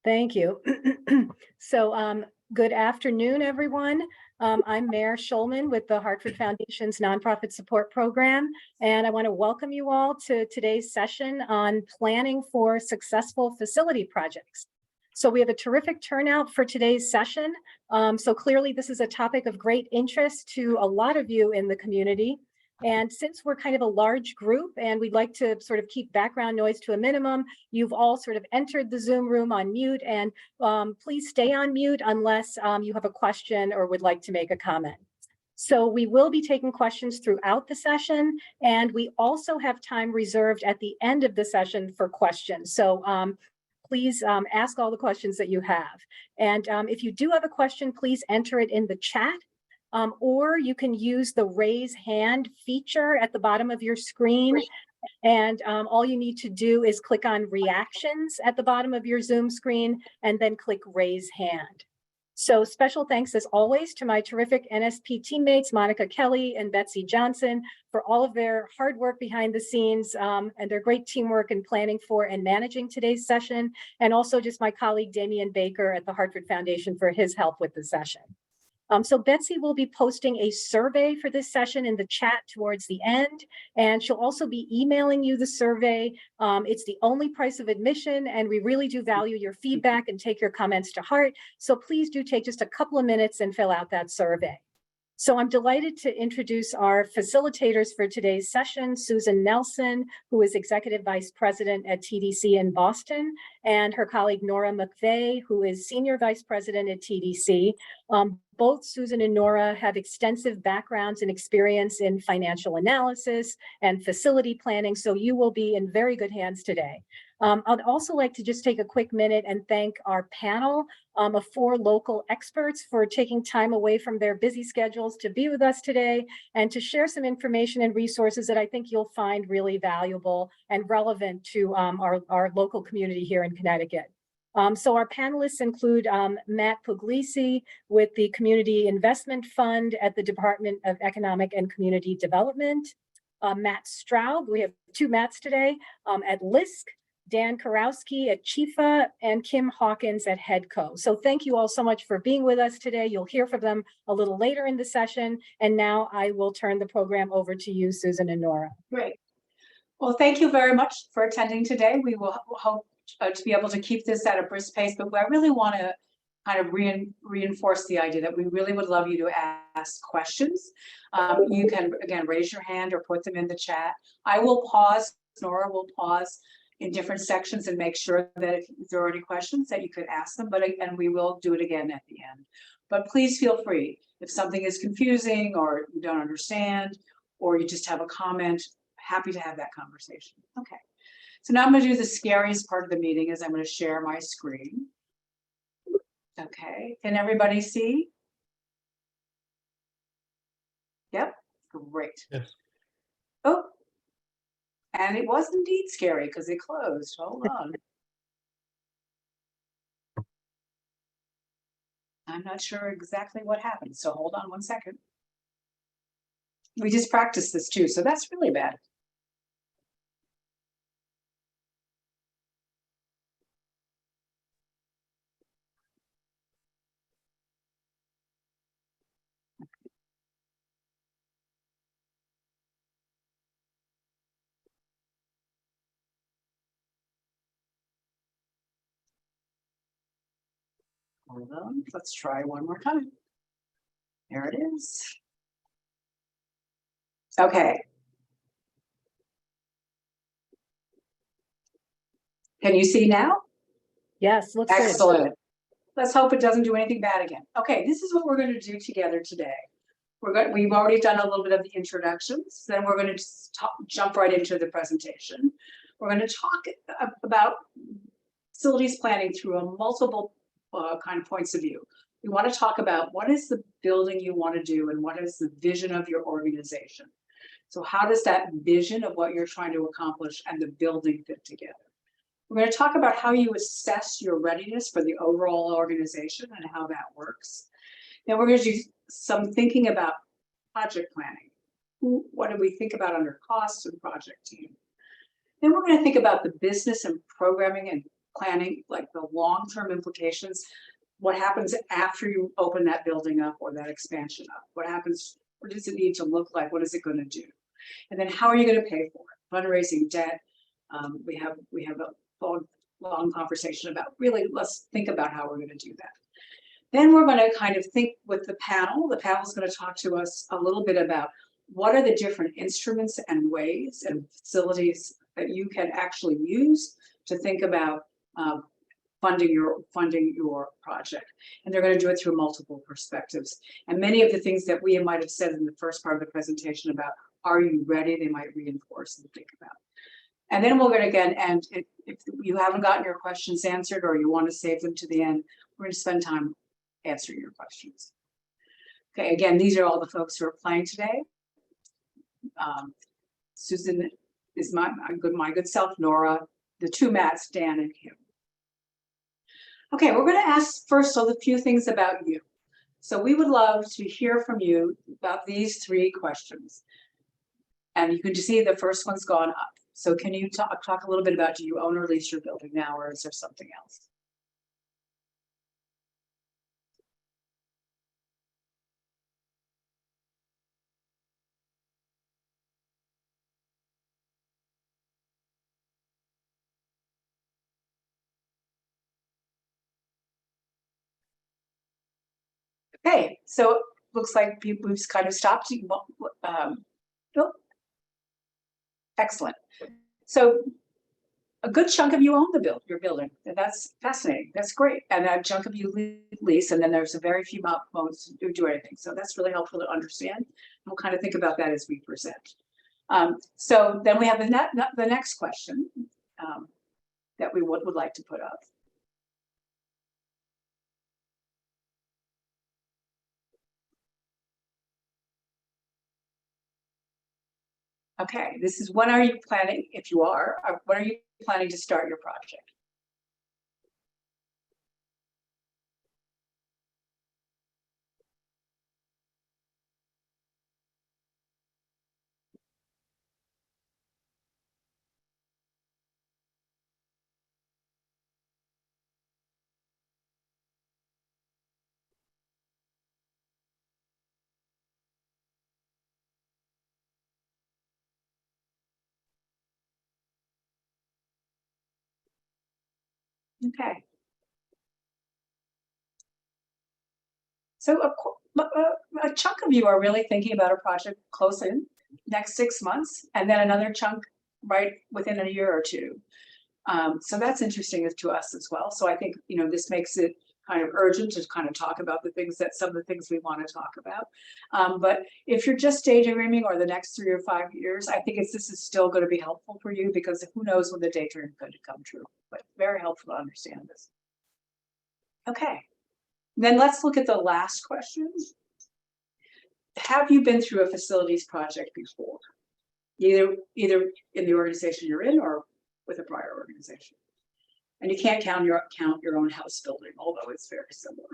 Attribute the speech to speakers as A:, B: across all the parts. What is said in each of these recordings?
A: Thank you. Good afternoon, everyone. I'm Mayor Schulman with the Hartford Foundation's Nonprofit Support Program, and I want to welcome you all to today's session on planning for successful facility projects. So we have a terrific turnout for today's session. So clearly this is a topic of great interest to a lot of you in the community. And since we're kind of a large group and we'd like to sort of keep background noise to a minimum, you've all sort of entered the Zoom room on mute, and please stay on mute unless you have a question or would like to make a comment. So we will be taking questions throughout the session, and we also have time reserved at the end of the session for questions. So please ask all the questions that you have. And if you do have a question, please enter it in the chat. Or you can use the raise hand feature at the bottom of your screen. And all you need to do is click on reactions at the bottom of your Zoom screen and then click raise hand. So special thanks as always to my terrific NSP teammates, Monica Kelly and Betsy Johnson, for all of their hard work behind the scenes and their great teamwork in planning for and managing today's session. And also just my colleague, Damian Baker at the Hartford Foundation for his help with the session. So Betsy will be posting a survey for this session in the chat towards the end, and she'll also be emailing you the survey. It's the only price of admission, and we really do value your feedback and take your comments to heart. So please do take just a couple of minutes and fill out that survey. So I'm delighted to introduce our facilitators for today's session, Susan Nelson, who is Executive Vice President at TDC in Boston, and her colleague Nora McVeigh, who is Senior Vice President at TDC. Both Susan and Nora have extensive backgrounds and experience in financial analysis and facility planning, so you will be in very good hands today. I'd also like to just take a quick minute and thank our panel of 4 local experts for taking time away from their busy schedules to be with us today and to share some information and resources that I think you'll find really valuable and relevant to our local community here in Connecticut. So our panelists include Matt Puglisi with the Community Investment Fund at the Department of Economic and Community Development, Matt Straub, we have 2 Matts today, at LISC, Dan Karowski at Chifa, and Kim Hawkins at HEDCO. So thank you all so much for being with us today. You'll hear from them a little later in the session. And now I will turn the program over to you, Susan and Nora.
B: Great. Well, thank you very much for attending today. We will hope to be able to keep this at a brisk pace, but I really want to kind of reinforce the idea that we really would love you to ask questions. You can, again, raise your hand or put them in the chat. I will pause, Nora will pause in different sections and make sure that if there are any questions that you could ask them, and we will do it again at the end. But please feel free. If something is confusing or you don't understand, or you just have a comment, happy to have that conversation. Okay, so now I'm going to do the scariest part of the meeting is I'm going to share my screen. Okay, can everybody see? Yep, great.
C: Yes.
B: Oh, and it was indeed scary because it closed. Hold on. I'm not sure exactly what happened, so hold on one second. We just practiced this too, so that's really bad. Hold on, let's try one more time. There it is. Okay. Can you see now?
A: Yes, looks
B: excellent.
A: Good.
B: Let's hope it doesn't do anything bad again. Okay, this is what we're going to do together today. We've already done a little bit of the introductions. Then we're going to just jump right into the presentation. We're going to talk about facilities planning through a multiple kind of points of view. We want to talk about what is the building you want to do and what is the vision of your organization. So how does that vision of what you're trying to accomplish and the building fit together? We're going to talk about how you assess your readiness for the overall organization and how that works. Then we're going to do some thinking about project planning. What do we think about under costs and project team? Then we're going to think about the business and programming and planning, like the long-term implications. What happens after you open that building up or that expansion up? What happens? What does it need to look like? What is it going to do? And then how are you going to pay for it? Fundraising, debt. We have a long conversation about really, let's think about how we're going to do that. Then we're going to kind of think with the panel. The panel is going to talk to us a little bit about what are the different instruments and ways and facilities that you can actually use to think about funding your project. And they're going to do it through multiple perspectives. And many of the things that we might have said in the first part of the presentation about, are you ready? They might reinforce and think about. And then we're going to again, and if you haven't gotten your questions answered or you want to save them to the end, we're going to spend time answering your questions. Okay, again, these are all the folks who are playing today. Susan is my good self, Nora, the two Matts, Dan and Kim. Okay, we're going to ask first a few things about you. So we would love to hear from you about these three questions. And you can just see the first one's gone up. So can you talk a little bit about, do you own or lease your building now, or is there something else? Okay, so looks like we've kind of stopped. Oh, excellent. So a good chunk of you own your building, and that's fascinating. That's great. And a chunk of you lease, and then there's a very few moments who do anything. So that's really helpful to understand. We'll kind of think about that as we present. So then we have the next question that we would like to put up. Okay, this is, when are you planning, if you are, when are you planning to start your project? Okay. So a chunk of you are really thinking about a project close in, next 6 months, and then another chunk right within a year or two. So that's interesting to us as well. So I think, this makes it kind of urgent to kind of talk about some of the things we want to talk about. But if you're just daydreaming or the next 3 or 5 years, I think this is still going to be helpful for you, because who knows when the daydream is going to come true, but very helpful to understand this. Okay, then let's look at the last question. Have you been through a facilities project before? Either in the organization you're in or with a prior organization. And you can't count your own house building, although it's very similar.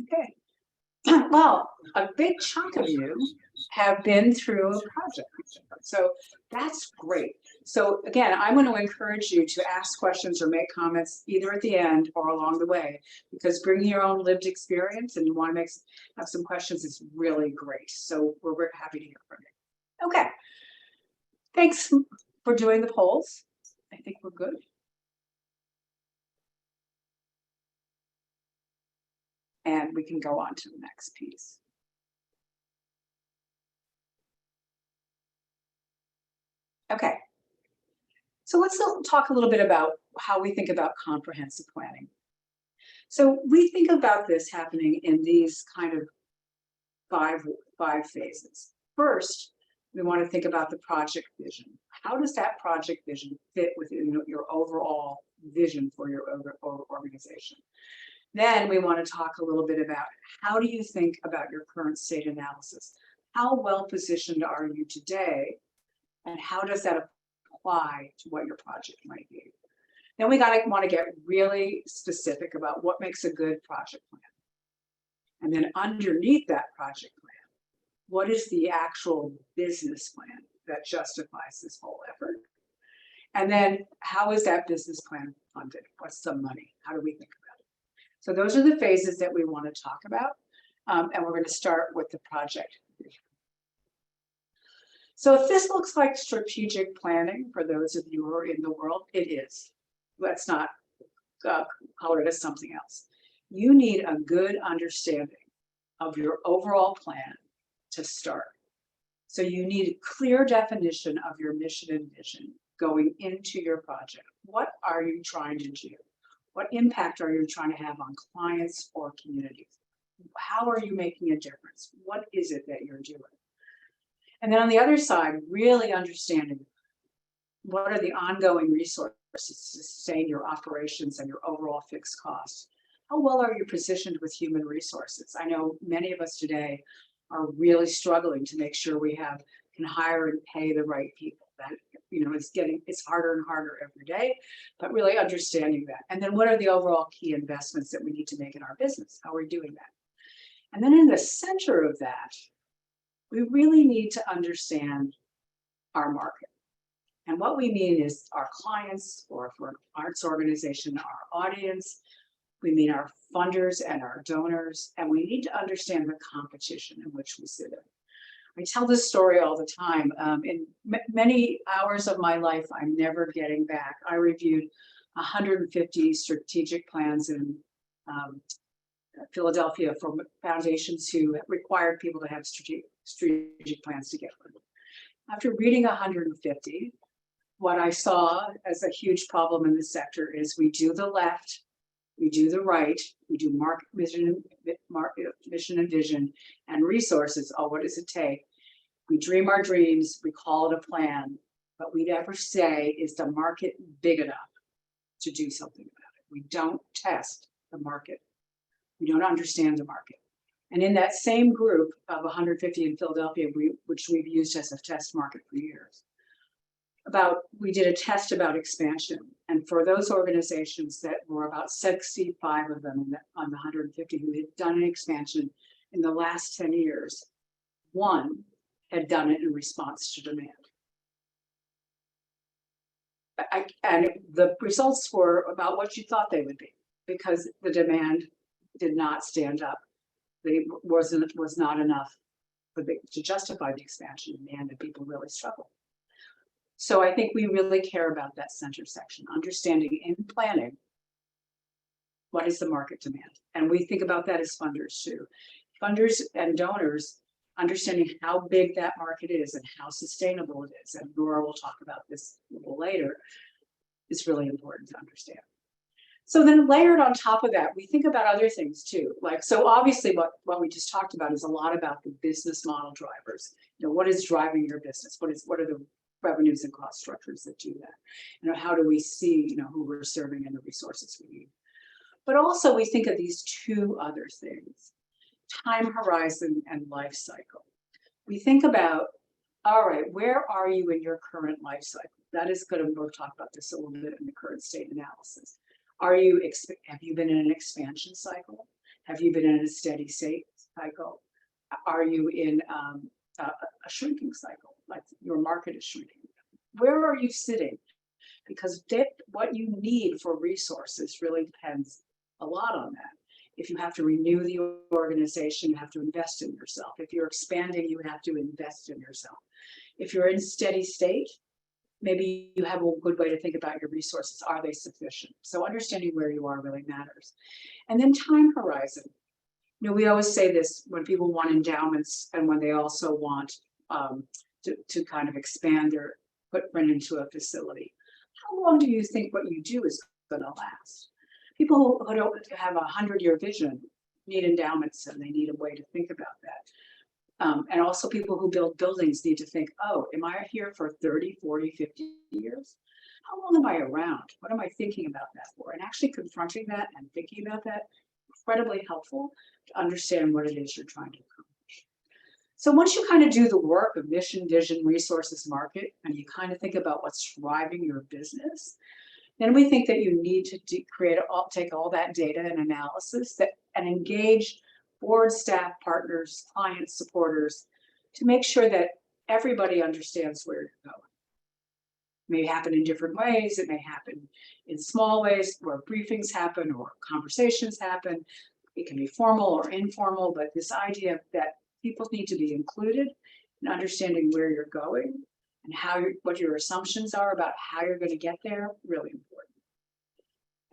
B: Okay. Well, a big chunk of you have been through a project. So that's great. So again, I'm going to encourage you to ask questions or make comments either at the end or along the way, because bringing your own lived experience and you want to have some questions is really great. So we're very happy to hear from you. Okay. Thanks for doing the polls. I think we're good. And we can go on to the next piece. Okay. So let's talk a little bit about how we think about comprehensive planning. So we think about this happening in these kind of five phases. First, we want to think about the project vision. How does that project vision fit within your overall vision for your organization? Then we want to talk a little bit about, how do you think about your current state analysis? How well positioned are you today? And how does that apply to what your project might be? Then we want to get really specific about what makes a good project plan. And then underneath that project plan, what is the actual business plan that justifies this whole effort? And then how is that business plan funded? What's the money? How do we think about it? So those are the phases that we want to talk about. And we're going to start with the project. So if this looks like strategic planning for those of you who are in the world, it is. Let's not color it as something else. You need a good understanding of your overall plan to start. So you need a clear definition of your mission and vision going into your project. What are you trying to do? What impact are you trying to have on clients or communities? How are you making a difference? What is it that you're doing? And then on the other side, really understanding what are the ongoing resources to sustain your operations and your overall fixed costs. How well are you positioned with human resources? I know many of us today are really struggling to make sure we can hire and pay the right people. That, it's harder and harder every day, but really understanding that. And then what are the overall key investments that we need to make in our business? How are we doing that? And then in the center of that, we really need to understand our market. And what we mean is our clients, or for an arts organization, our audience. We mean our funders and our donors, and we need to understand the competition in which we sit in. I tell this story all the time. In many hours of my life, I'm never getting back. I reviewed 150 strategic plans in Philadelphia for foundations who required people to have strategic plans to get funded. After reading 150, what I saw as a huge problem in the sector is we do the left, we do the right, we do market mission and vision and resources. Oh, what does it take? We dream our dreams, we call it a plan, but we never say, is the market big enough to do something about it? We don't test the market. We don't understand the market. And in that same group of 150 in Philadelphia, which we've used as a test market for years, we did a test about expansion. And for those organizations that were about 65 of them on the 150 who had done an expansion in the last 10 years, one had done it in response to demand. And the results were about what you thought they would be, because the demand did not stand up. It was not enough to justify the expansion, and the people really struggled. So I think we really care about that center section, understanding in planning what is the market demand. And we think about that as funders too. Funders and donors, understanding how big that market is and how sustainable it is, and Nora will talk about this a little later, is really important to understand. So then layered on top of that, we think about other things too. So obviously what we just talked about is a lot about the business model drivers. What is driving your business? What are the revenues and cost structures that do that? How do we see, who we're serving and the resources we need? But also we think of these two other things, time horizon and life cycle. We think about, all right, where are you in your current life cycle? That is going to, we'll talk about this a little bit in the current state analysis. Have you been in an expansion cycle? Have you been in a steady state cycle? Are you in a shrinking cycle, like your market is shrinking? Where are you sitting? Because what you need for resources really depends a lot on that. If you have to renew the organization, you have to invest in yourself. If you're expanding, you have to invest in yourself. If you're in steady state, maybe you have a good way to think about your resources. Are they sufficient? So understanding where you are really matters. And then time horizon. We always say this when people want endowments and when they also want to kind of expand their footprint into a facility. How long do you think what you do is going to last? People who don't have a 100-year vision need endowments, and they need a way to think about that. And also people who build buildings need to think, oh, am I here for 30, 40, 50 years? How long am I around? What am I thinking about that for? And actually confronting that and thinking about that, incredibly helpful to understand what it is you're trying to accomplish. So once you kind of do the work of mission, vision, resources, market, and you kind of think about what's driving your business, Then we think that you need to take all that data and analysis and engage board, staff, partners, clients, supporters to make sure that everybody understands where you're going. It may happen in different ways. It may happen in small ways where briefings happen or conversations happen. It can be formal or informal, but this idea that people need to be included in understanding where you're going and what your assumptions are about how you're going to get there, really important.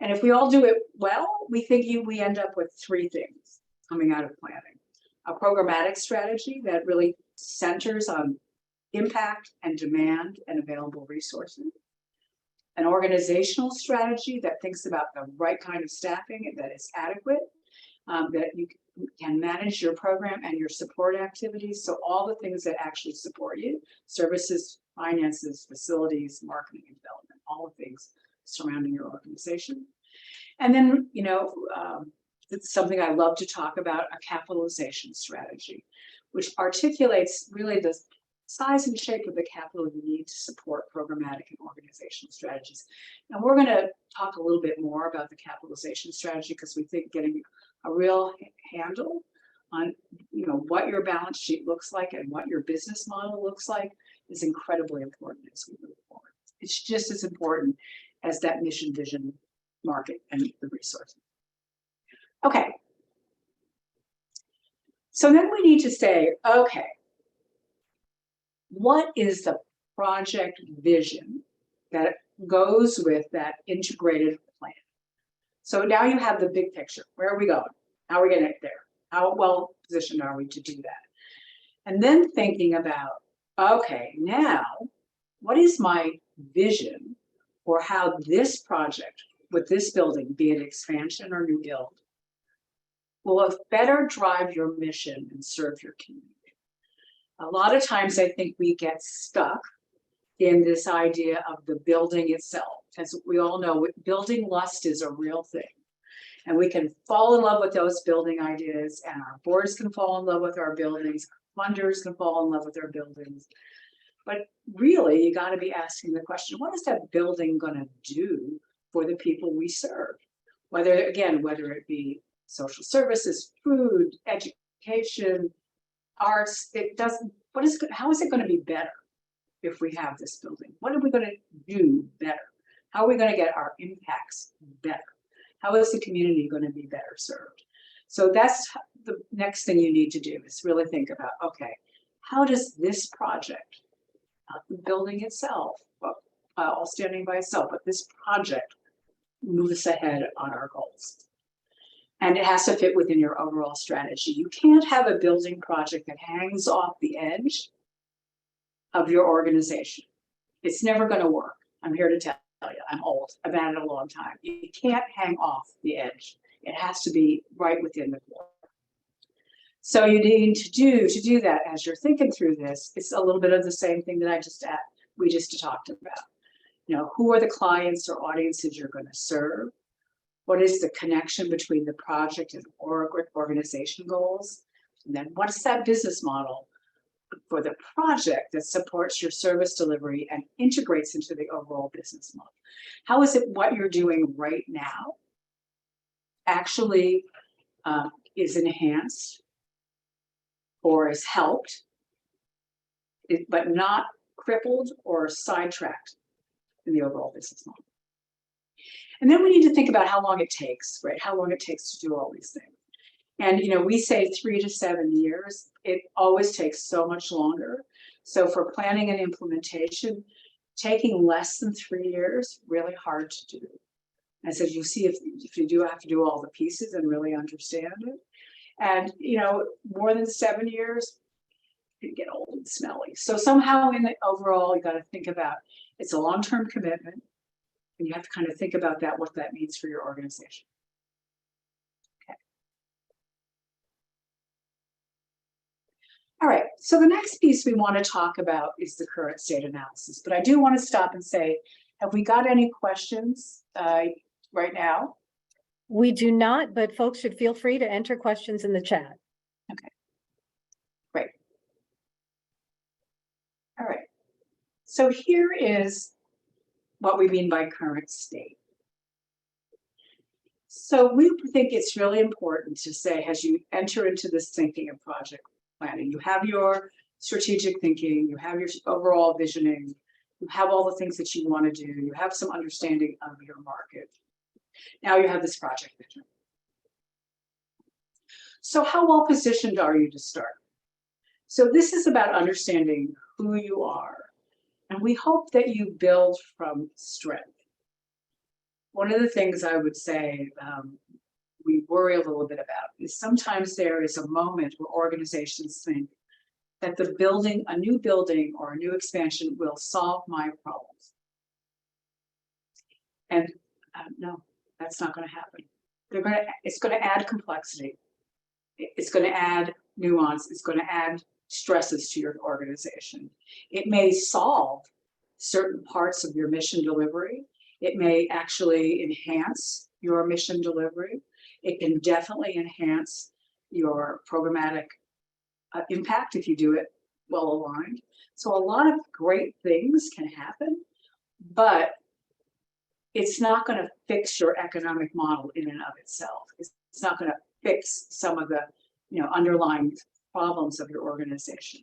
B: And if we all do it well, we think we end up with three things coming out of planning. A programmatic strategy that really centers on impact and demand and available resources. An organizational strategy that thinks about the right kind of staffing that is adequate, that you can manage your program and your support activities. So all the things that actually support you, services, finances, facilities, marketing and development, all the things surrounding your organization. And then, it's something I love to talk about, a capitalization strategy, which articulates really the size and shape of the capital you need to support programmatic and organizational strategies. And we're going to talk a little bit more about the capitalization strategy because we think getting a real handle on what your balance sheet looks like and what your business model looks like is incredibly important as we move forward. It's just as important as that mission, vision, market, and the resources. Okay. So then we need to say, okay, what is the project vision that goes with that integrated plan? So now you have the big picture. Where are we going? How are we going to get there? How well positioned are we to do that? And then thinking about, okay, now what is my vision for how this project with this building, be it expansion or new build, will better drive your mission and serve your community? A lot of times I think we get stuck in this idea of the building itself. As we all know, building lust is a real thing. And we can fall in love with those building ideas, and our boards can fall in love with our buildings, funders can fall in love with their buildings. But really, you got to be asking the question, what is that building going to do for the people we serve? Whether it be social services, food, education, arts, how is it going to be better if we have this building? What are we going to do better? How are we going to get our impacts better? How is the community going to be better served? So that's the next thing you need to do, is really think about, okay, how does this project, not the building itself, all standing by itself, but this project move us ahead on our goals? And it has to fit within your overall strategy. You can't have a building project that hangs off the edge of your organization. It's never going to work. I'm here to tell you, I'm old. I've been at it a long time. You can't hang off the edge. It has to be right within the core. So you need to do that as you're thinking through this. It's a little bit of the same thing that we just talked about. Who are the clients or audiences you're going to serve? What is the connection between the project and organization goals? And then what's that business model for the project that supports your service delivery and integrates into the overall business model? How is it what you're doing right now actually is enhanced or is helped, but not crippled or sidetracked in the overall business model? And then we need to think about how long it takes, right? How long it takes to do all these things. And, we say 3 to 7 years. It always takes so much longer. So for planning and implementation, taking less than 3 years, really hard to do. I said, you see, if you do have to do all the pieces and really understand it. And, more than 7 years, you get old and smelly. So somehow in the overall, you got to think about, it's a long-term commitment. And you have to kind of think about what that means for your organization. Okay. All right, so the next piece we want to talk about is the current state analysis. But I do want to stop and say, have we got any questions right now?
A: We do not, but folks should feel free to enter questions in the chat.
B: Okay, great. All right, so here is what we mean by current state. So we think it's really important to say, as you enter into this thinking of project planning, you have your strategic thinking, you have your overall visioning, you have all the things that you want to do, you have some understanding of your market. Now you have this project vision. So how well positioned are you to start? So this is about understanding who you are, and we hope that you build from strength. One of the things I would say we worry a little bit about is sometimes there is a moment where organizations think that a new building or a new expansion will solve my problems. And no, that's not going to happen. It's going to add complexity. It's going to add nuance. It's going to add stresses to your organization. It may solve certain parts of your mission delivery. It may actually enhance your mission delivery. It can definitely enhance your programmatic impact if you do it well aligned. So a lot of great things can happen, but it's not going to fix your economic model in and of itself. It's not going to fix some of the underlying problems of your organization.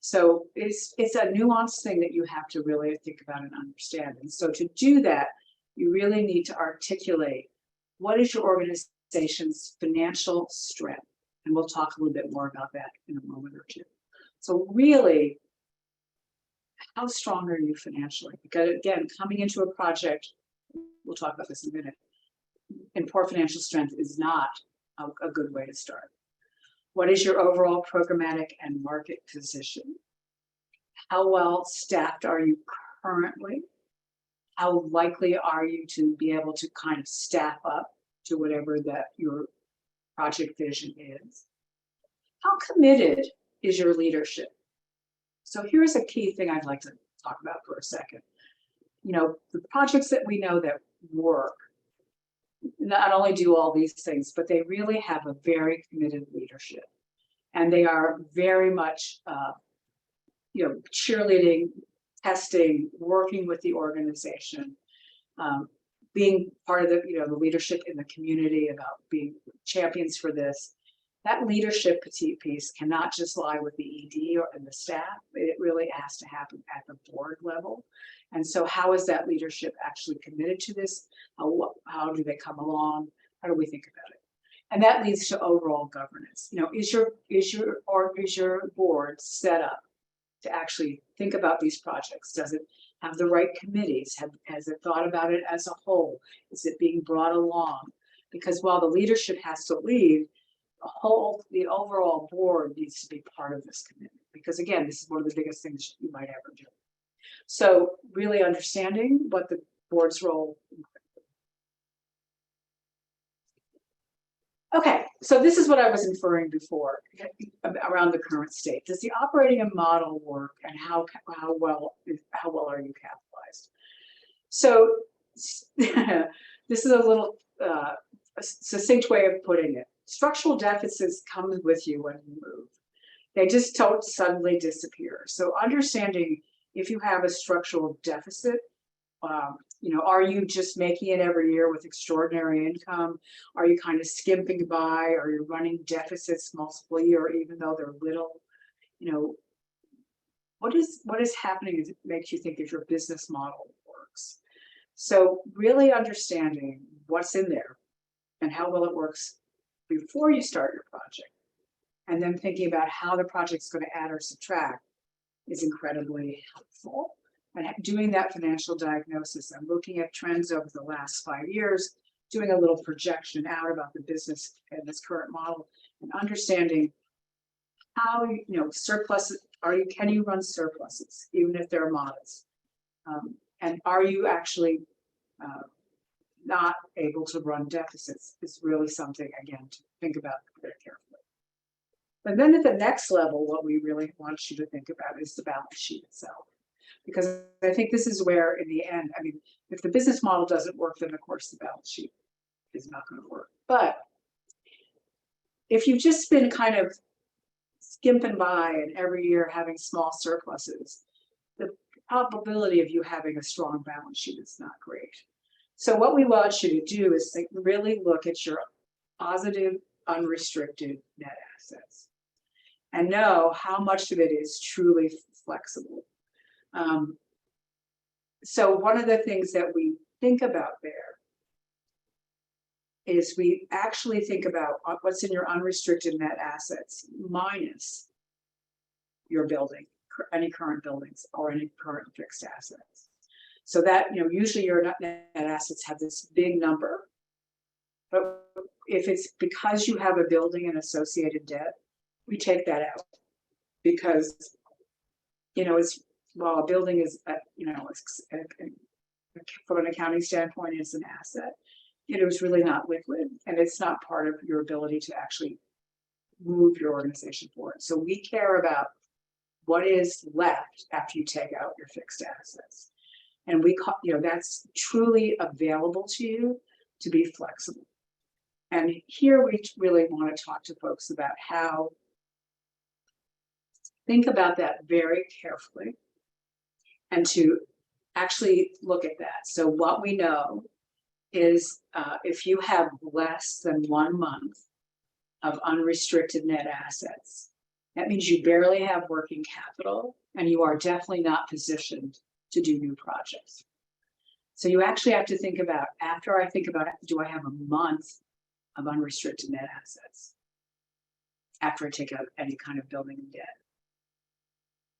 B: So it's a nuanced thing that you have to really think about and understand. And so to do that, you really need to articulate what is your organization's financial strength. And we'll talk a little bit more about that in a moment or two. So really, how strong are you financially? Because again, coming into a project, we'll talk about this in a minute, and poor financial strength is not a good way to start. What is your overall programmatic and market position? How well staffed are you currently? How likely are you to be able to kind of staff up to whatever your project vision is? How committed is your leadership? So here's a key thing I'd like to talk about for a second. The projects that we know that work not only do all these things, but they really have a very committed leadership. And they are very much, cheerleading, testing, working with the organization, being part of the leadership in the community about being champions for this. That leadership piece cannot just lie with the ED and the staff. It really has to happen at the board level. And so how is that leadership actually committed to this? How do they come along? How do we think about it? And that leads to overall governance. Is your board set up to actually think about these projects? Does it have the right committees? Has it thought about it as a whole? Is it being brought along? Because while the leadership has to lead, the overall board needs to be part of this commitment. Because again, this is one of the biggest things you might ever do. So really understanding what the board's role. Okay, so this is what I was inferring before around the current state. Does the operating model work, and how well are you capitalized? So this is a little succinct way of putting it. Structural deficits come with you when you move. They just don't suddenly disappear. So understanding if you have a structural deficit, are you just making it every year with extraordinary income? Are you kind of skimping by? Are you running deficits multiple years, even though they're little? What is happening that makes you think that your business model works? So really understanding what's in there and how well it works before you start your project, and then thinking about how the project's going to add or subtract is incredibly helpful. And doing that financial diagnosis and looking at trends over the last 5 years, doing a little projection out about the business and this current model, and understanding how surpluses can you run surpluses even if they're modest, and are you actually not able to run deficits is really something, again, to think about very carefully. But then at the next level, what we really want you to think about is the balance sheet itself. Because I think this is where, in the end, if the business model doesn't work, then of course the balance sheet is not going to work. But if you've just been kind of skimping by and every year having small surpluses, probability of you having a strong balance sheet is not great. So what we want you to do is really look at your positive, unrestricted net assets and know how much of it is truly flexible. So one of the things that we think about there is we actually think about what's in your unrestricted net assets minus your building, any current buildings or any current fixed assets. So that, usually your net assets have this big number, but if it's because you have a building and associated debt, we take that out because, it's, well, a building is, from an accounting standpoint, it's an asset. It was really not liquid and it's not part of your ability to actually move your organization forward. So we care about what is left after you take out your fixed assets. And that's truly available to you to be flexible. And here we really want to talk to folks about how think about that very carefully and to actually look at that. So what we know is if you have less than 1 month of unrestricted net assets, that means you barely have working capital and you are definitely not positioned to do new projects. So you actually have to think about, after I think about, do I have a month of unrestricted net assets after I take out any kind of building and debt?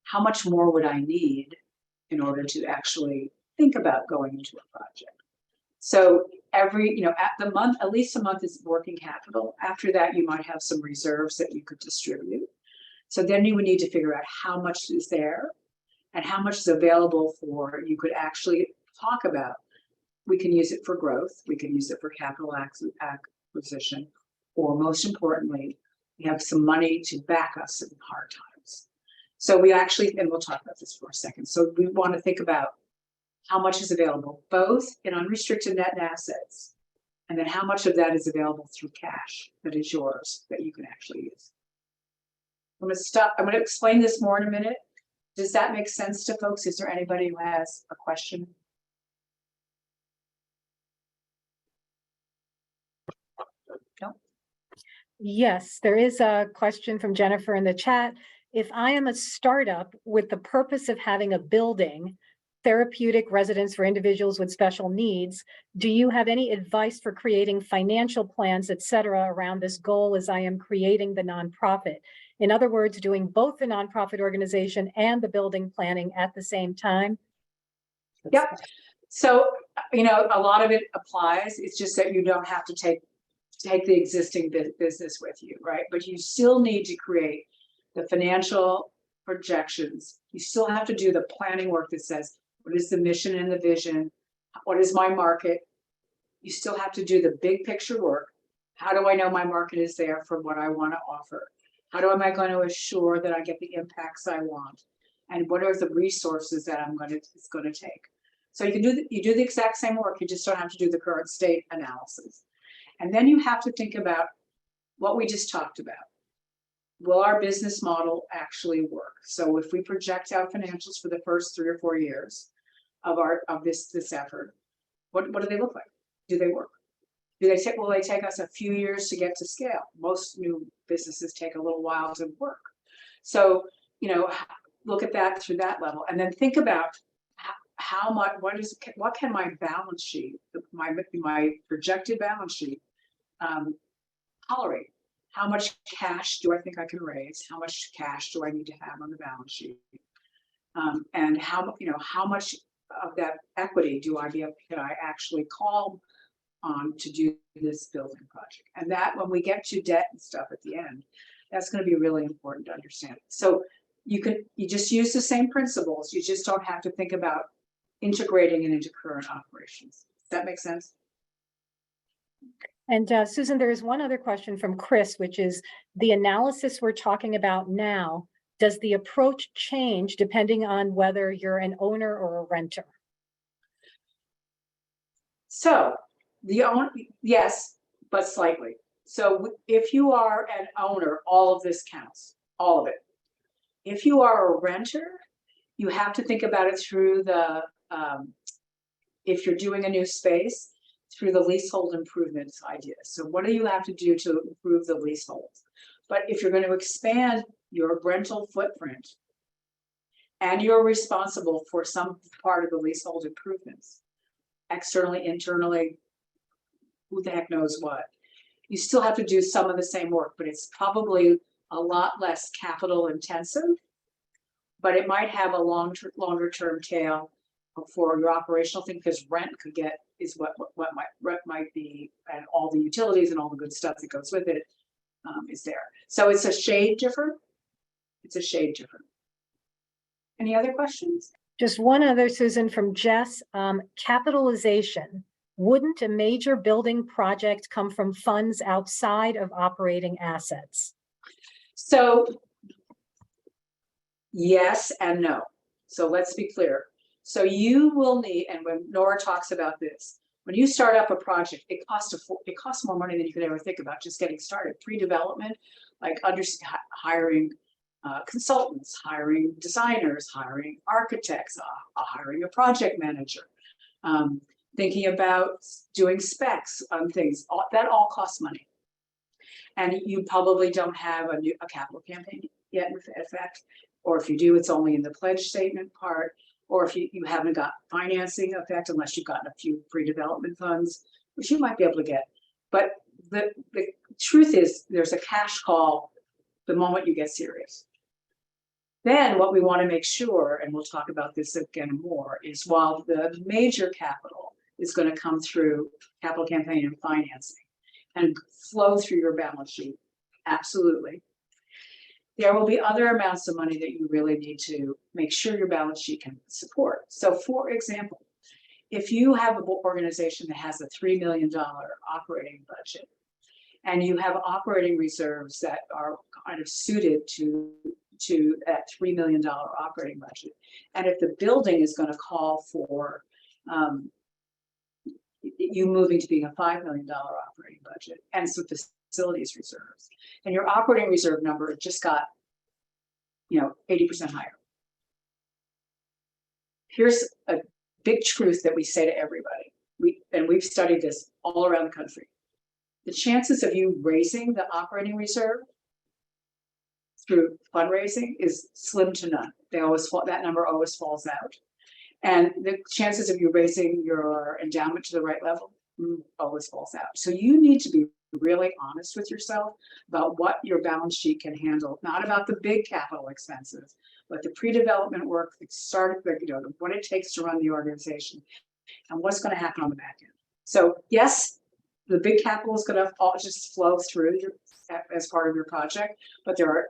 B: How much more would I need in order to actually think about going into a project? So every, at the month, at least a month is working capital. After that, you might have some reserves that you could distribute. So then you would need to figure out how much is there and how much is available for, you could actually talk about. We can use it for growth. We can use it for capital acquisition, or most importantly, we have some money to back us in hard times. So we actually, and we'll talk about this for a second. So we want to think about how much is available, both in unrestricted net assets, and then how much of that is available through cash that is yours that you can actually use. I'm going to stop. I'm going to explain this more in a minute. Does that make sense to folks? Is there anybody who has a question? No?
A: Yes, there is a question from Jennifer in the chat. If I am a startup with the purpose of having a building, therapeutic residence for individuals with special needs, do you have any advice for creating financial plans, et cetera, around this goal as I am creating the nonprofit? In other words, doing both the nonprofit organization and the building planning at the same time?
B: Yep. So, a lot of it applies. It's just that you don't have to take the existing business with you, right? But you still need to create the financial projections. You still have to do the planning work that says, what is the mission and the vision? What is my market? You still have to do the big picture work. How do I know my market is there for what I want to offer? How am I going to assure that I get the impacts I want? And what are the resources that it's going to take? So you do the exact same work. You just don't have to do the current state analysis. And then you have to think about what we just talked about. Will our business model actually work? So if we project out financials for the first 3 or 4 years of this effort, what do they look like? Do they work? Will they take us a few years to get to scale? Most new businesses take a little while to work. So, look at that through that level, and then think about how much, what can my balance sheet, my projected balance sheet, tolerate? How much cash do I think I can raise? How much cash do I need to have on the balance sheet? And how much of that equity can I actually call on to do this building project? And that, when we get to debt and stuff at the end, that's going to be really important to understand. So you just use the same principles. You just don't have to think about integrating it into current operations. Does that make sense?
A: And Susan, there is one other question from Chris, which is the analysis we're talking about now. Does the approach change depending on whether you're an owner or a renter?
B: So yes, but slightly. So if you are an owner, all of this counts, all of it. If you are a renter, You have to think about it through the, if you're doing a new space, through the leasehold improvements idea. So what do you have to do to improve the leaseholds? But if you're going to expand your rental footprint and you're responsible for some part of the leasehold improvements, externally, internally, who the heck knows what, you still have to do some of the same work, but it's probably a lot less capital intensive, but it might have a longer term tail for your operational thing, because rent could get is what rent might be, and all the utilities and all the good stuff that goes with it is there. So it's a shade different. It's a shade different. Any other questions?
A: Just one other, Susan, from Jess. Capitalization. Wouldn't a major building project come from funds outside of operating assets?
B: So yes and no. So let's be clear. So you will need, and when Nora talks about this, when you start up a project, it costs more money than you could ever think about just getting started. Pre-development, like hiring consultants, hiring designers, hiring architects, hiring a project manager, thinking about doing specs on things. That all costs money. And you probably don't have a capital campaign yet in effect, or if you do, it's only in the pledge statement part, or if you haven't got financing effect, unless you've gotten a few pre-development funds, which you might be able to get. But the truth is, there's a cash call the moment you get serious. Then what we want to make sure, and we'll talk about this again more, is while the major capital is going to come through capital campaign and financing and flow through your balance sheet, absolutely, there will be other amounts of money that you really need to make sure your balance sheet can support. So for example, if you have an organization that has a $3 million operating budget, and you have operating reserves that are kind of suited to that $3 million operating budget, and if the building is going to call for you moving to being a $5 million operating budget and some facilities reserves, and your operating reserve number just got 80% higher. Here's a big truth that we say to everybody. We've studied this all around the country. The chances of you raising the operating reserve through fundraising is slim to none. That number always falls out. And the chances of you raising your endowment to the right level always falls out. So you need to be really honest with yourself about what your balance sheet can handle, not about the big capital expenses, but the pre-development work that started, what it takes to run the organization and what's going to happen on the back end. So yes, the big capital is going to all just flow through as part of your project, but there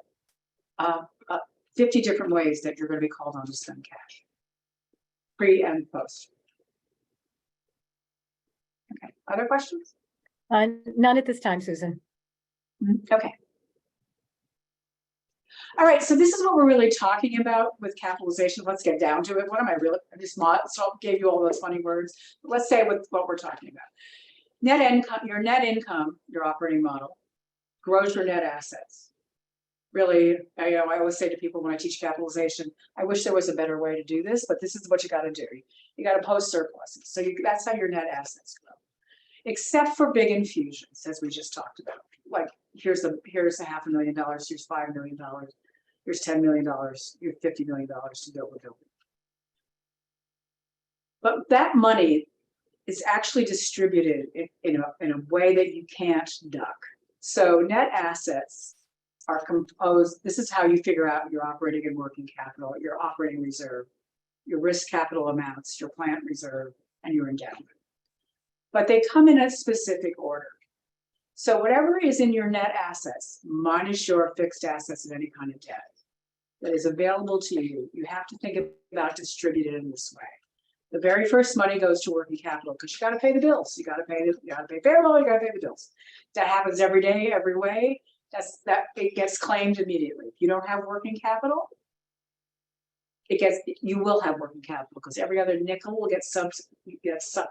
B: are 50 different ways that you're going to be called on to spend cash, pre and post. Okay, other questions?
A: None at this time, Susan.
B: Okay. All right, so this is what we're really talking about with capitalization. Let's get down to it. What am I really? I just gave you all those funny words. Let's say what we're talking about. Net income, your operating model, grows your net assets. Really, I always say to people when I teach capitalization, I wish there was a better way to do this, but this is what you got to do. You got to post surpluses. So that's how your net assets grow. Except for big infusions, as we just talked about. Like here's $500,000, here's $5 million, here's $10 million, here's $50 million to build a building. But that money is actually distributed in a way that you can't duck. So net assets are composed. This is how you figure out your operating and working capital, your operating reserve, your risk capital amounts, your plant reserve, and your endowment. But they come in a specific order. So whatever is in your net assets, minus your fixed assets of any kind of debt that is available to you, you have to think about distributed in this way. The very first money goes to working capital because you got to pay the bills. You got to pay payroll. You got to pay the bills. That happens every day, every way. It gets claimed immediately. If you don't have working capital, you will have working capital because every other nickel will get sucked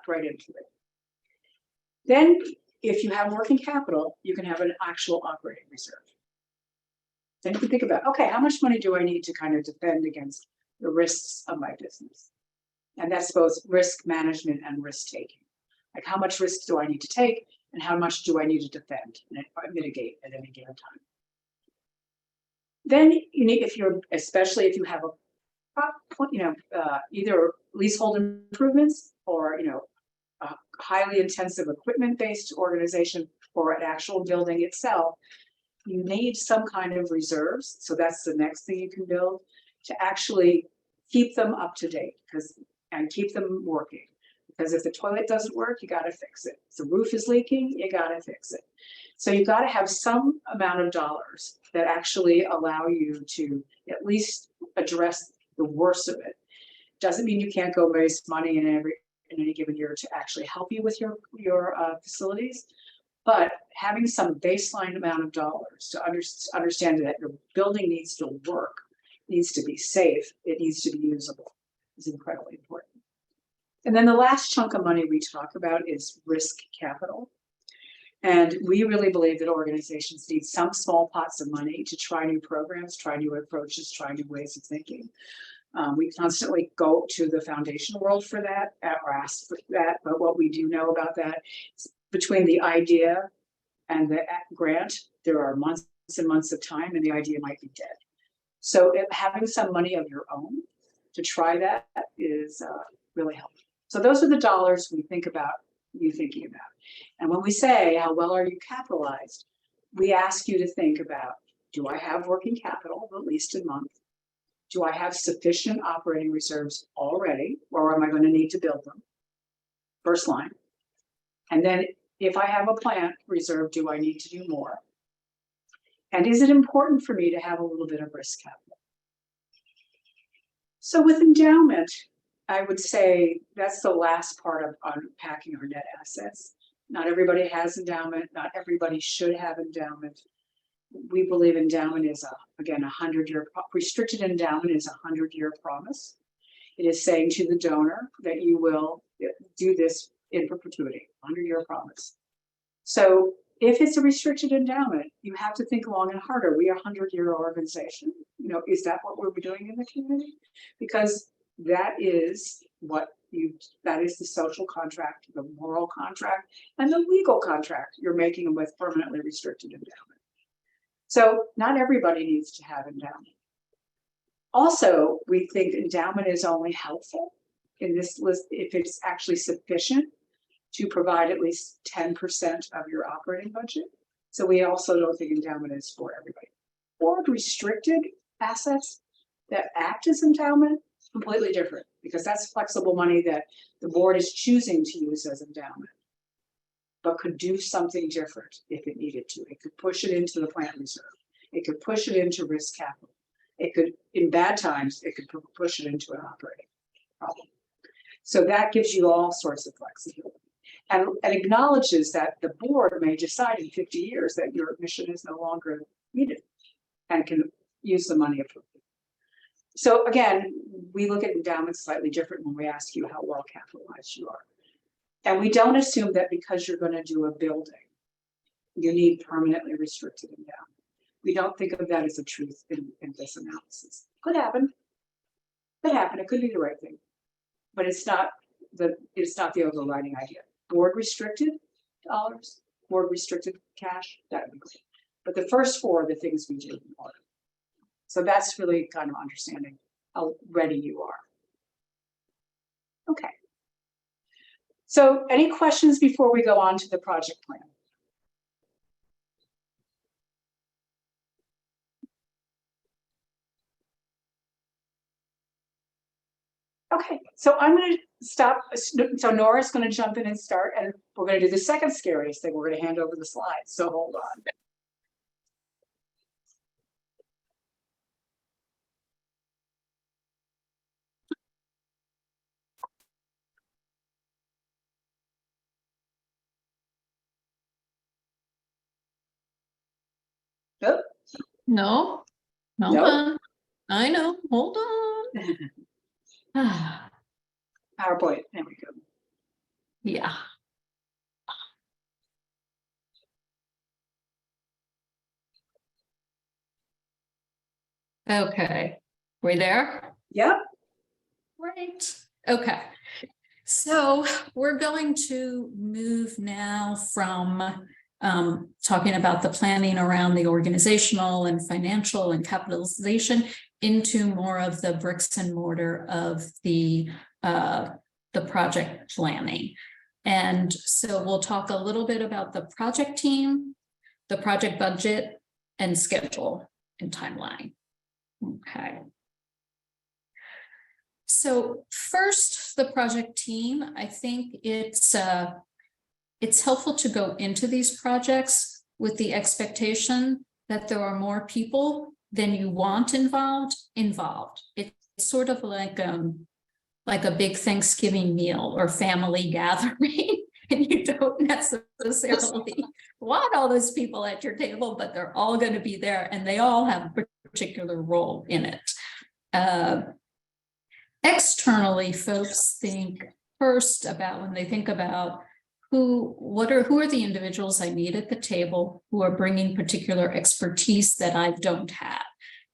B: right into it. Then, if you have working capital, you can have an actual operating reserve. Then you can think about, okay, how much money do I need to kind of defend against the risks of my business. And that's both risk management and risk taking. Like how much risk do I need to take and how much do I need to defend and mitigate at any given time? Then you need, especially if you have either leasehold improvements or, a highly intensive equipment-based organization or an actual building itself, you need some kind of reserves. So that's the next thing you can build to actually keep them up to date and keep them working. Because if the toilet doesn't work, you got to fix it. If the roof is leaking, you got to fix it. So you got to have some amount of dollars that actually allow you to at least address the worst of it. Doesn't mean you can't go raise money in any given year to actually help you with your facilities, but having some baseline amount of dollars to understand that your building needs to work, needs to be safe, it needs to be usable is incredibly important. And then the last chunk of money we talk about is risk capital. And we really believe that organizations need some small pots of money to try new programs, try new approaches, try new ways of thinking. We constantly go to the foundation world for that or ask for that. But what we do know about that is between the idea and the grant, there are months and months of time and the idea might be dead. So having some money of your own to try that is really helpful. So those are the dollars we think about, you thinking about. And when we say, how well are you capitalized? We ask you to think about, do I have working capital, at least a month? Do I have sufficient operating reserves already, or am I going to need to build them? First line. And then if I have a plant reserve, do I need to do more? And is it important for me to have a little bit of risk capital? So with endowment, I would say that's the last part of unpacking our net assets. Not everybody has endowment. Not everybody should have endowment. We believe endowment is, again, 100-year, restricted endowment is a 100-year promise. It is saying to the donor that you will do this in perpetuity, 100-year promise. So if it's a restricted endowment, you have to think long and hard. Are we a 100-year organization? Is that what we're doing in the community? Because that is that is the social contract, the moral contract, and the legal contract you're making with permanently restricted endowment. So not everybody needs to have endowment. Also, we think endowment is only helpful in this list if it's actually sufficient to provide at least 10% of your operating budget. So we also don't think endowment is for everybody. Or restricted assets that act as endowment, completely different, because that's flexible money that the board is choosing to use as endowment, but could do something different if it needed to. It could push it into the plant reserve. It could push it into risk capital. It could, in bad times, it could push it into an operating problem. So that gives you all sorts of flexibility. And acknowledges that the board may decide in 50 years that your mission is no longer needed and can use the money appropriately. So again, we look at endowments slightly different when we ask you how well capitalized you are. And we don't assume that because you're going to do a building, you need permanently restricted endowment. We don't think of that as a truth in this analysis. Could happen. Could happen. It could be the right thing. But it's not the overriding idea. Board restricted dollars, board restricted cash, that would be great. But the first four are the things we do in order. So that's really kind of understanding how ready you are. Okay. So any questions before we go on to the project plan? Okay, so I'm going to stop. So Nora's going to jump in and start, and we're going to do the second scariest thing. We're going to hand over the slides. So hold on. Nope.
C: No, hold
B: Nope.
C: on. I know, hold on.
B: PowerPoint, there we go.
C: Yeah. Okay, we there?
B: Yep.
C: Great. Okay. So we're going to move now from talking about the planning around the organizational and financial and capitalization into more of the bricks and mortar of the project planning. And so we'll talk a little bit about the project team, the project budget, and schedule and timeline. Okay. So first, the project team, I think it's helpful to go into these projects with the expectation that there are more people than you want involved. It's sort of like a big Thanksgiving meal or family gathering, and you don't necessarily want all those people at your table, but they're all going to be there and they all have a particular role in it. Externally, folks think first about when they think about who are the individuals I need at the table who are bringing particular expertise that I don't have.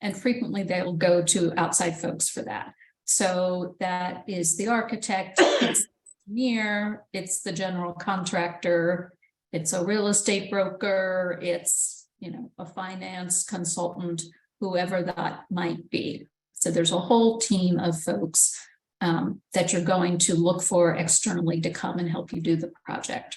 C: And frequently they'll go to outside folks for that. So that is the architect, it's the engineer, it's the general contractor, it's a real estate broker, it's, a finance consultant, whoever that might be. So there's a whole team of folks that you're going to look for externally to come and help you do the project.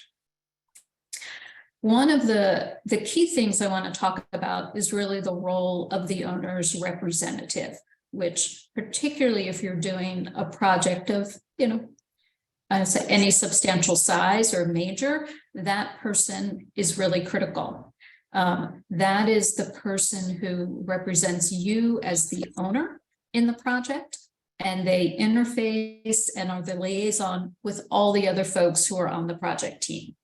C: One of the key things I want to talk about is really the role of the owner's representative, which particularly if you're doing a project of, any substantial size or major, that person is really critical. That is the person who represents you as the owner in the project, and they interface and are the liaison with all the other folks who are on the project team.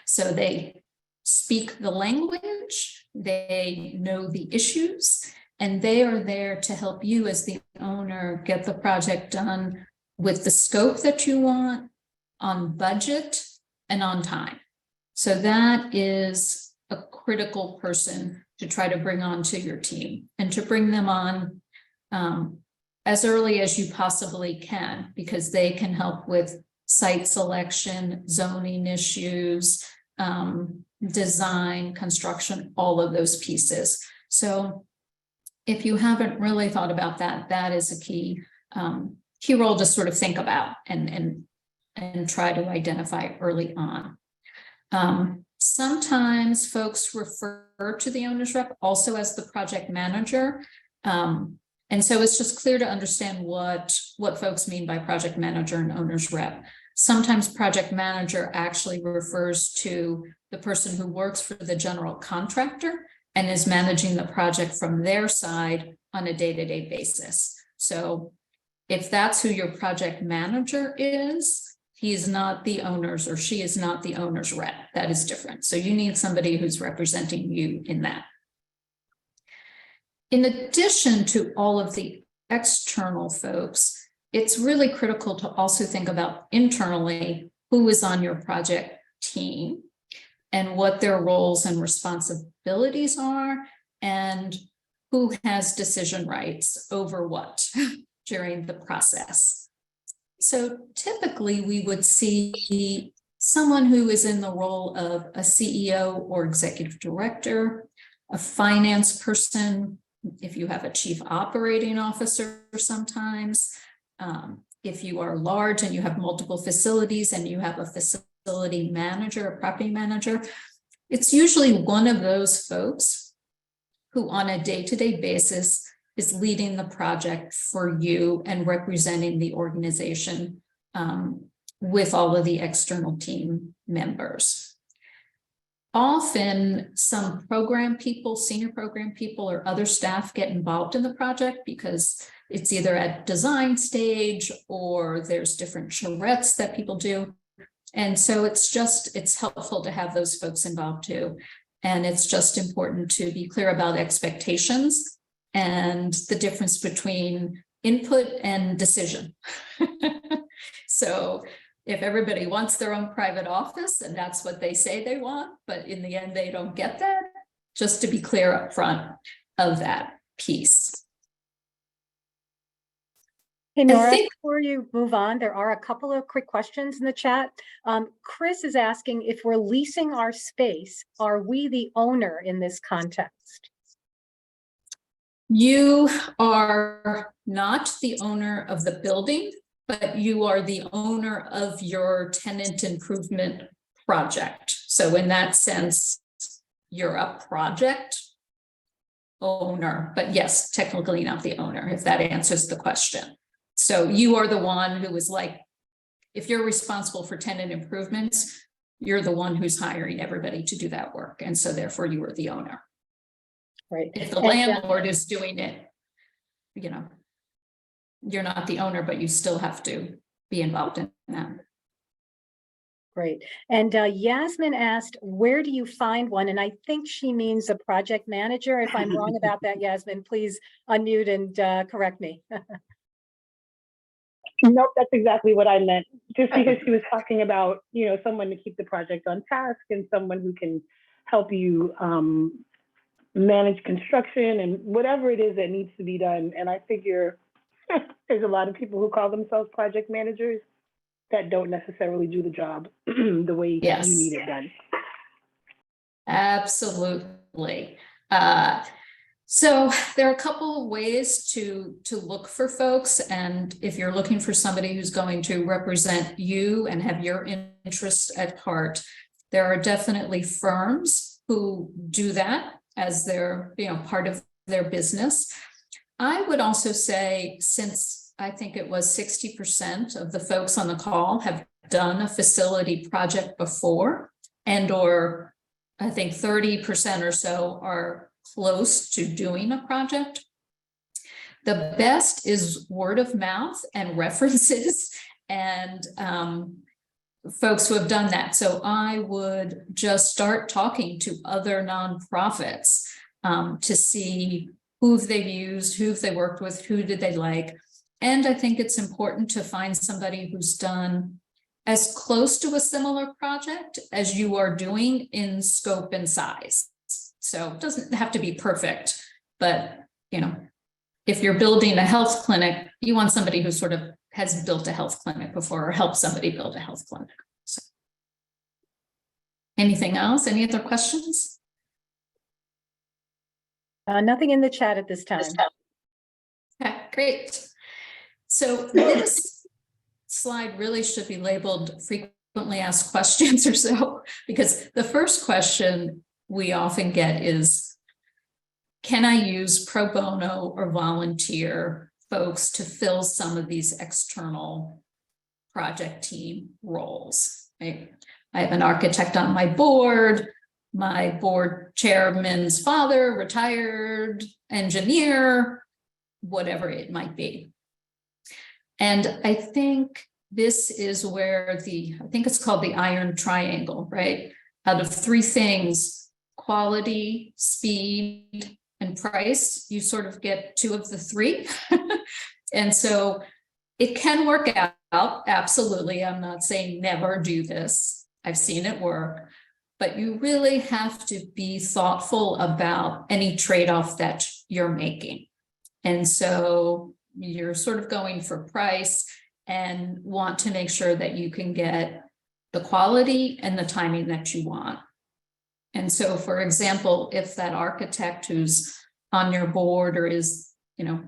C: So they speak the language, they know the issues, and they are there to help you as the owner get the project done with the scope that you want, on budget, and on time. So that is a critical person to try to bring onto your team and to bring them on as early as you possibly can, because they can help with site selection, zoning issues, design, construction, all of those pieces. So if you haven't really thought about that, that is a key role to sort of think about and try to identify early on. Sometimes folks refer to the owner's rep also as the project manager. And so it's just clear to understand what folks mean by project manager and owner's rep. Sometimes project manager actually refers to the person who works for the general contractor and is managing the project from their side on a day-to-day basis. So if that's who your project manager is, he is not the owner's or she is not the owner's rep. That is different. So you need somebody who's representing you in that. In addition to all of the external folks, it's really critical to also think about internally who is on your project team and what their roles and responsibilities are and who has decision rights over what during the process. So typically we would see someone who is in the role of a CEO or executive director, a finance person, if you have a chief operating officer sometimes, if you are large and you have multiple facilities and you have a facility manager, a property manager, it's usually one of those folks who on a day-to-day basis is leading the project for you and representing the organization with all of the external team members. Often some program people, senior program people, or other staff get involved in the project because it's either at design stage or there's different charrettes that people do. And so it's helpful to have those folks involved too. And it's just important to be clear about expectations and the difference between input and decision. So if everybody wants their own private office and that's what they say they want, but in the end they don't get that, just to be clear up front of that piece.
A: Hey, Nora,
C: think-
A: before you move on, there are a couple of quick questions in the chat. Chris is asking if we're leasing our space, are we the owner in this context?
C: You are not the owner of the building, but you are the owner of your tenant improvement project. So in that sense, you're a project owner, but yes, technically not the owner, if that answers the question. So you are the one who is like, if you're responsible for tenant improvements, you're the one who's hiring everybody to do that work. And so therefore you are the owner.
A: Right.
C: If the
A: And,
C: landlord is doing it, you know, you're not the owner, but you still have to be involved in that.
A: Great. And Yasmin asked, where do you find one? And I think she means a project manager. If I'm wrong about that, Yasmin, please unmute and correct me.
D: Nope, that's exactly what I meant. Just because she was talking about, you know, someone to keep the project on task and someone who can help you manage construction and whatever it is that needs to be done. And I figure there's a lot of people who call themselves project managers that don't necessarily do the job the way
C: Yes.
D: you need it done.
C: Absolutely. So there are a couple of ways to look for folks. And if you're looking for somebody who's going to represent you and have your interests at heart, there are definitely firms who do that as their, you know, part of their business. I would also say, since I think it was 60% of the folks on the call have done a facility project before, and or I think 30% or so are close to doing a project. The best is word of mouth and references and folks who have done that. So I would just start talking to other nonprofits to see who they've used, who they worked with, who did they like. And I think it's important to find somebody who's done as close to a similar project as you are doing in scope and size. So it doesn't have to be perfect, but you know, if you're building a health clinic, you want somebody who sort of has built a health clinic before or helped somebody build a health clinic. So. Anything else? Any other questions?
A: Nothing in the chat at this time.
C: Okay, great. So this slide really should be labeled frequently asked questions or so, because the first question we often get is, can I use pro bono or volunteer folks to fill some of these external project team roles? Right? I have an architect on my board chairman's father, retired engineer, whatever it might be. And I think this is where I think it's called the iron triangle, right? Out of three things, quality, speed, and price, you sort of get two of the three. And so it can work out, absolutely. I'm not saying never do this. I've seen it work, but you really have to be thoughtful about any trade-off that you're making. And so you're sort of going for price and want to make sure that you can get the quality and the timing that you want. And so, for example, if that architect who's on your board or is, you know,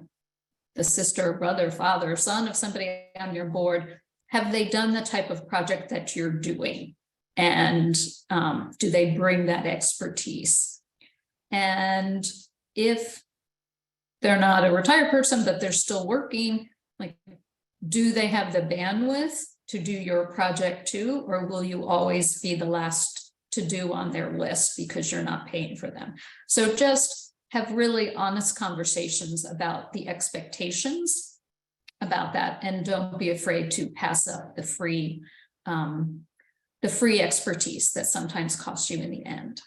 C: the sister, brother, father, son of somebody on your board, have they done the type of project that you're doing? And do they bring that expertise? And if they're not a retired person, but they're still working, like, do they have the bandwidth to do your project too? Or will you always be the last to do on their list because you're not paying for them? So just have really honest conversations about the expectations about that, and don't be afraid to pass up the free expertise that sometimes costs you in the end.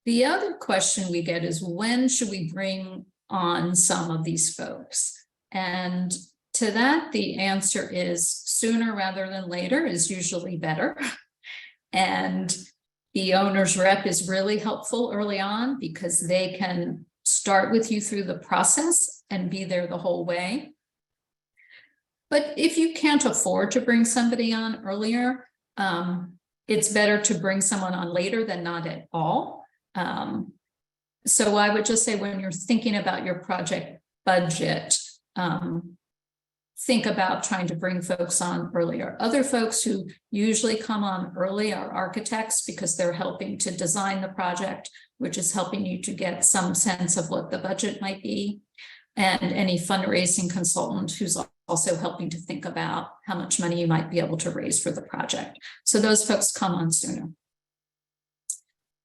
C: The other question we get is, when should we bring on some of these folks? And to that, the answer is sooner rather than later is usually better. And the owner's rep is really helpful early on because they can start with you through the process and be there the whole way. But if you can't afford to bring somebody on earlier, it's better to bring someone on later than not at all. So I would just say when you're thinking about your project budget, think about trying to bring folks on earlier. Other folks who usually come on early are architects because they're helping to design the project, which is helping you to get some sense of what the budget might be. And any fundraising consultant who's also helping to think about how much money you might be able to raise for the project. So those folks come on sooner.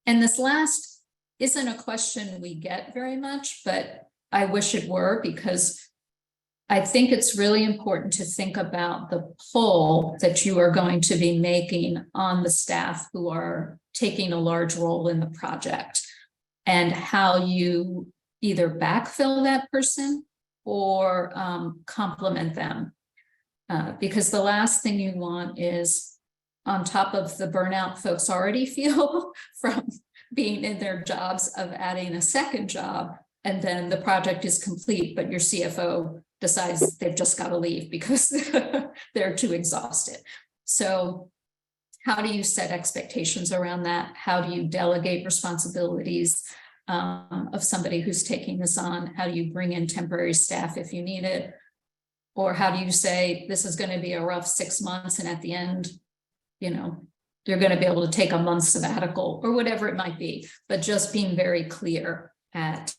C: And this last isn't a question we get very much, but I wish it were, because I think it's really important to think about the pull that you are going to be making on the staff who are taking a large role in the project, and how you either backfill that person or complement them. Because the last thing you want is, on top of the burnout folks already feel from being in their jobs, of adding a second job, and then the project is complete, but your CFO decides they've just got to leave because they're too exhausted. So how do you set expectations around that? How do you delegate responsibilities of somebody who's taking this on? How do you bring in temporary staff if you need it? Or how do you say, this is going to be a rough 6 months, and at the end, you know, you're going to be able to take a month sabbatical, or whatever it might be, but just being very clear at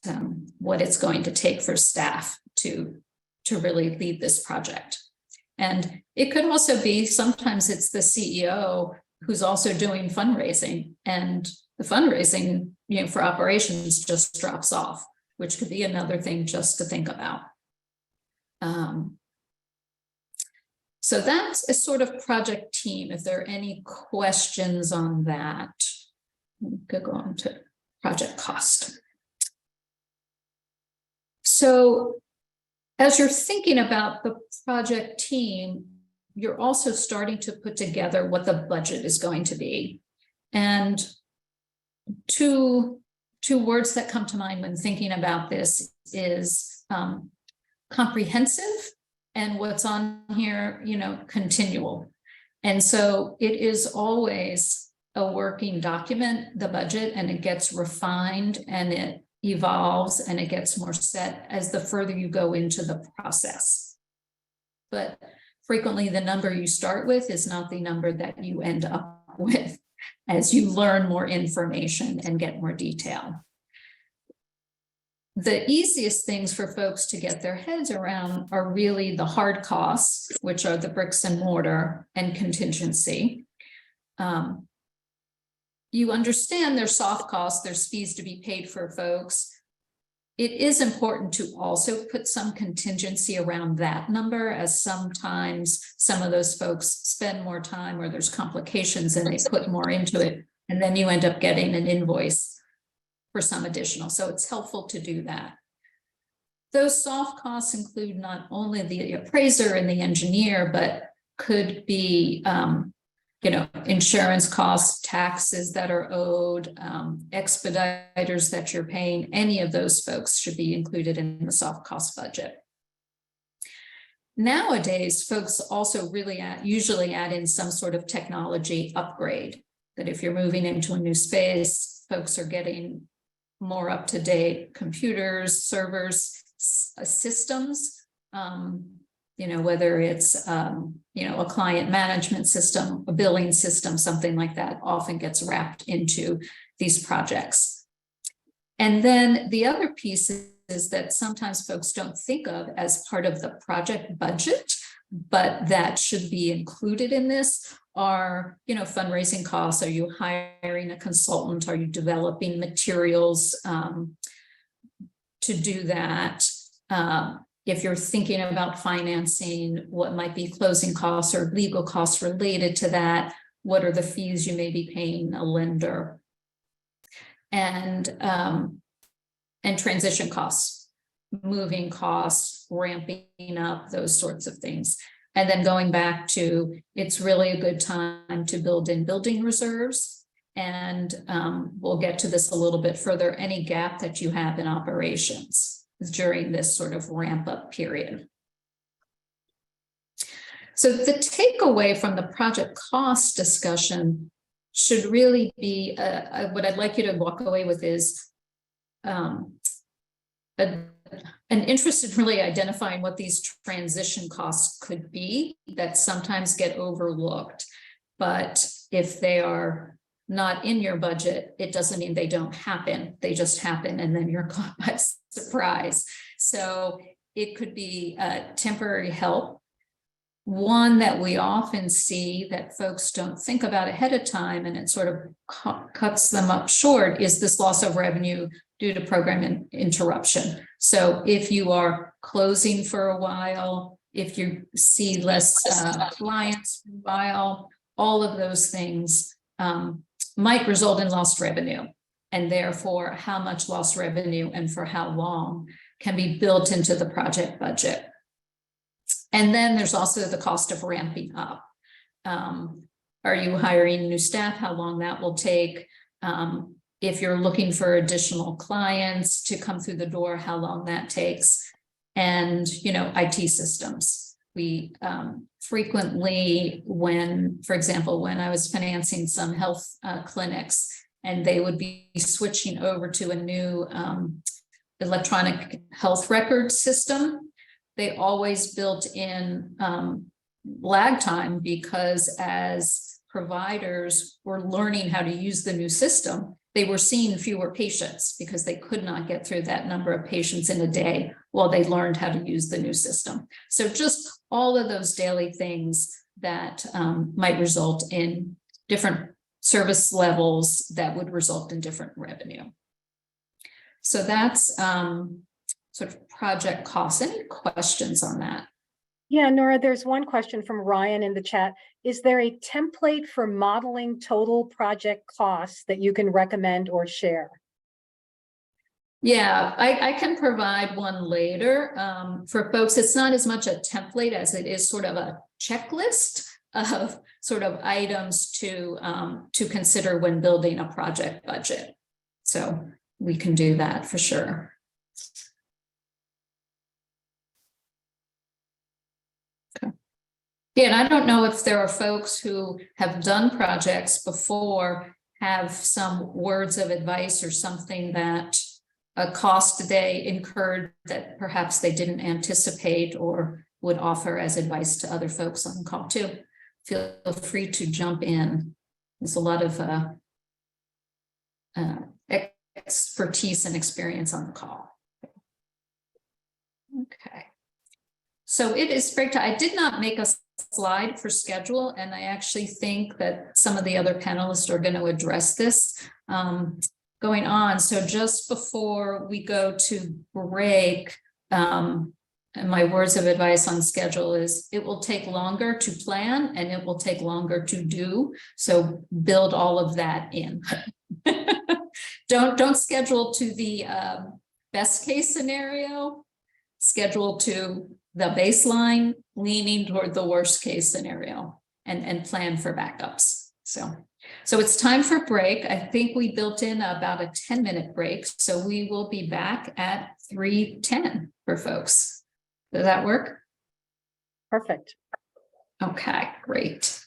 C: what it's going to take for staff to really lead this project. And it could also be, sometimes it's the CEO who's also doing fundraising, and the fundraising, you know, for operations just drops off, which could be another thing just to think about. So that's a sort of project team. If there are any questions on that, we could go on to project cost. So as you're thinking about the project team, you're also starting to put together what the budget is going to be. And two words that come to mind when thinking about this is comprehensive, and what's on here, you know, continual. And so it is always a working document, the budget, and it gets refined and it evolves and it gets more set as the further you go into the process. But frequently the number you start with is not the number that you end up with as you learn more information and get more detail. The easiest things for folks to get their heads around are really the hard costs, which are the bricks and mortar and contingency. You understand there's soft costs, there's fees to be paid for folks. It is important to also put some contingency around that number, as sometimes some of those folks spend more time or there's complications and they put more into it, and then you end up getting an invoice for some additional. So it's helpful to do that. Those soft costs include not only the appraiser and the engineer, but could be, you know, insurance costs, taxes that are owed, expediters that you're paying. Any of those folks should be included in the soft cost budget. Nowadays, folks also really usually add in some sort of technology upgrade, that if you're moving into a new space, folks are getting more up-to-date computers, servers, systems, you know, whether it's, you know, a client management system, a billing system, something like that often gets wrapped into these projects. And then the other piece is that sometimes folks don't think of as part of the project budget, but that should be included in this are, you know, fundraising costs. Are you hiring a consultant? Are you developing materials to do that? If you're thinking about financing, what might be closing costs or legal costs related to that? What are the fees you may be paying a lender? And transition costs, moving costs, ramping up, those sorts of things. And then going back to, it's really a good time to build in building reserves. And we'll get to this a little bit further, any gap that you have in operations during this sort of ramp up period. So the takeaway from the project cost discussion should really be, what I'd like you to walk away with is an interest in really identifying what these transition costs could be that sometimes get overlooked. But if they are not in your budget, it doesn't mean they don't happen. They just happen, and then you're caught by surprise. So it could be temporary help. One that we often see that folks don't think about ahead of time, and it sort of cuts them up short, is this loss of revenue due to program interruption. So if you are closing for a while, if you see less clients for a while, all of those things might result in lost revenue. And therefore, how much lost revenue and for how long can be built into the project budget. And then there's also the cost of ramping up. Are you hiring new staff? How long that will take? If you're looking for additional clients to come through the door, how long that takes? And, IT systems. We frequently, for example, when I was financing some health clinics, and they would be switching over to a new electronic health record system, they always built in lag time, because as providers were learning how to use the new system, they were seeing fewer patients because they could not get through that number of patients in a day while they learned how to use the new system. So just all of those daily things that might result in different service levels that would result in different revenue. So that's sort of project costs. Any questions on that?
A: Yeah, Nora, there's one question from Ryan in the chat. Is there a template for modeling total project costs that you can recommend or share?
C: Yeah, I can provide one later. For folks, it's not as much a template as it is sort of a checklist of sort of items to consider when building a project budget. So we can do that for sure. Yeah, and I don't know if there are folks who have done projects before, have some words of advice or something that a cost they incurred that perhaps they didn't anticipate or would offer as advice to other folks on the call too. Feel free to jump in. There's a lot of expertise and experience on the call. Okay. So it is break time. I did not make a slide for schedule, and I actually think that some of the other panelists are going to address this going on. So just before we go to break, and my words of advice on schedule is it will take longer to plan and it will take longer to do. So build all of that in. Don't schedule to the best case scenario. Schedule to the baseline, leaning toward the worst case scenario, and plan for backups. So it's time for break. I think we built in about a 10-minute break. So we will be back at 3:10 for folks. Does that work?
A: Perfect.
C: Okay, great.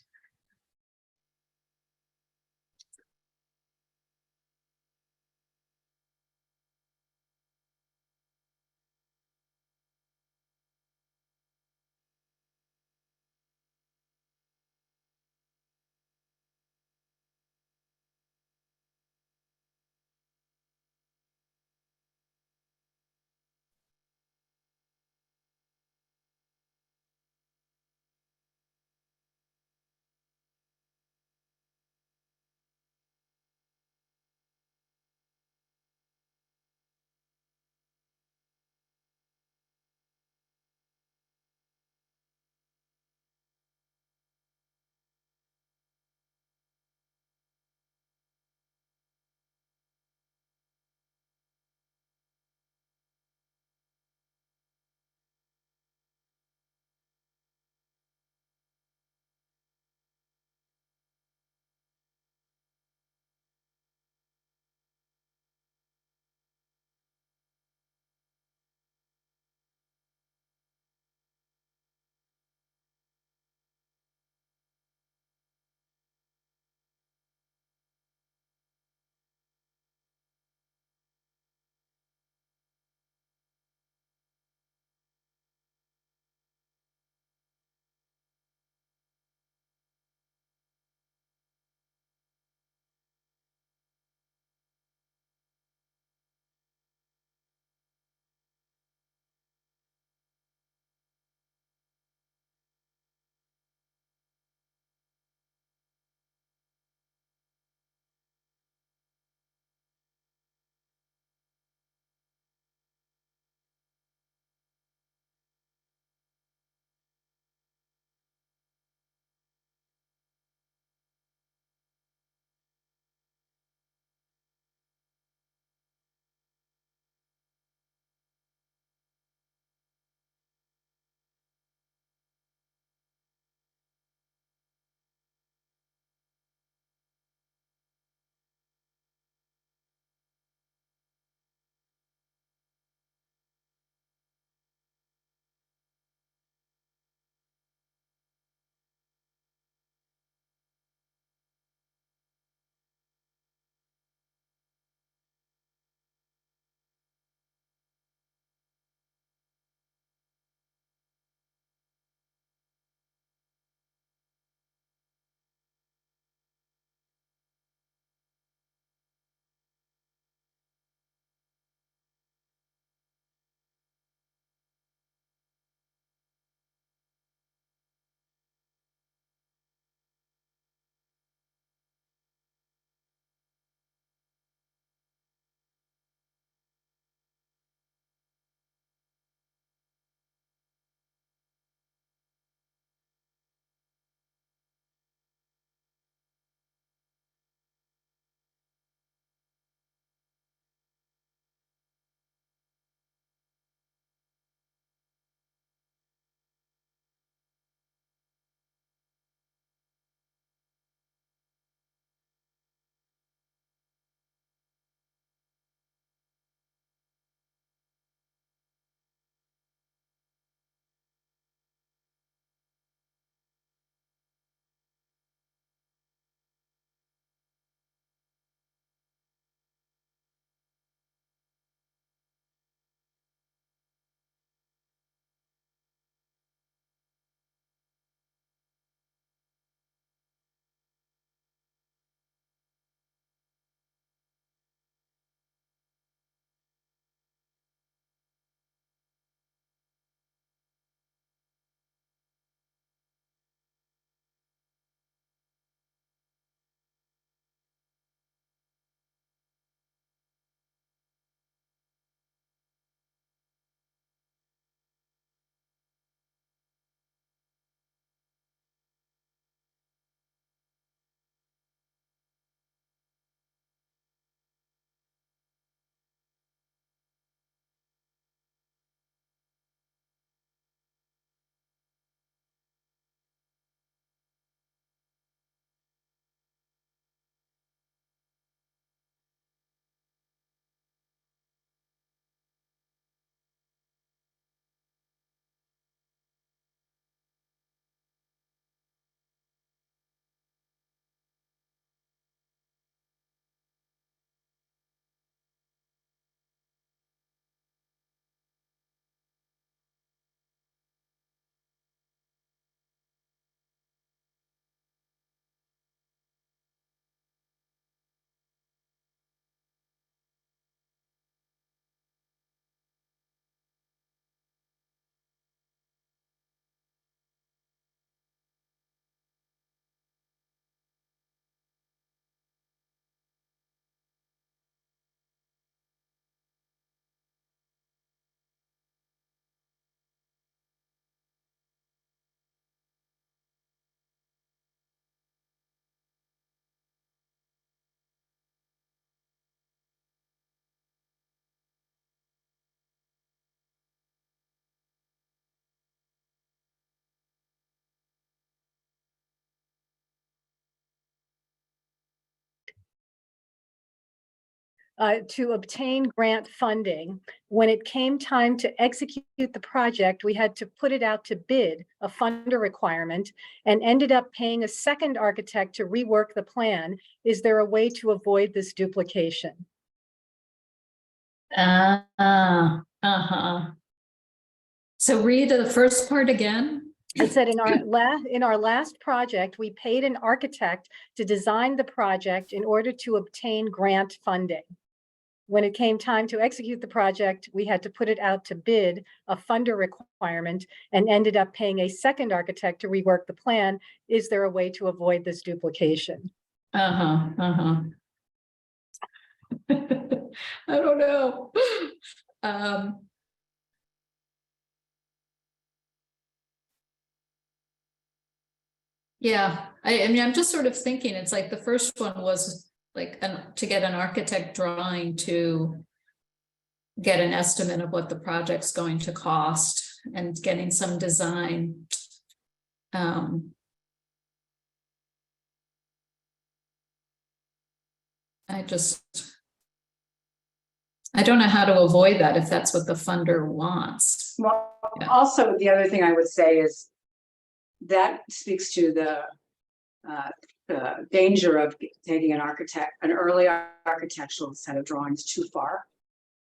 A: to obtain grant funding. When it came time to execute the project, we had to put it out to bid, a funder requirement, and ended up paying a second architect to rework the plan. Is there a way to avoid this duplication?
C: So read the first part again.
A: I said in our last project, we paid an architect to design the project in order to obtain grant funding. When it came time to execute the project, we had to put it out to bid, a funder requirement, and ended up paying a second architect to rework the plan. Is there a way to avoid this duplication?
C: I don't know. Yeah, I mean, I'm just sort of thinking, it's like the first one was like to get an architect drawing to get an estimate of what the project's going to cost and getting some design. I don't know how to avoid that if that's what the funder wants.
B: Well,
C: Yeah.
B: also the other thing I would say is that speaks to the danger of taking an early architectural set of drawings too far,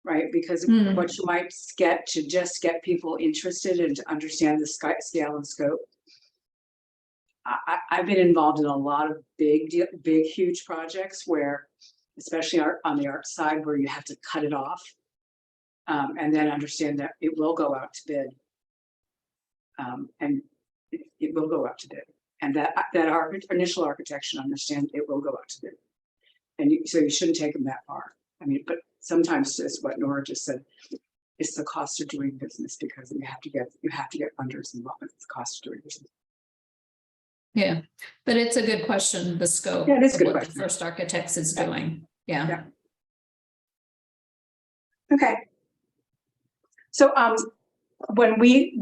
B: right? Because what you might get to just get people interested and to understand the scale and scope. I've been involved in a lot of big, huge projects where, especially on the art side, where you have to cut it off and then understand that it will go out to bid. And it will go out to bid, and that our initial architect should understand it will go out to bid, and so you shouldn't take them that far. I mean, but sometimes, just what Nora just said, it's the cost of doing business, because you have to get funders involved. It's the cost of doing business.
C: Yeah, but it's a good question, the scope
B: Yeah, it is a
C: of
B: good
C: what
B: question.
C: the first architects is doing. Yeah.
B: Okay. So when we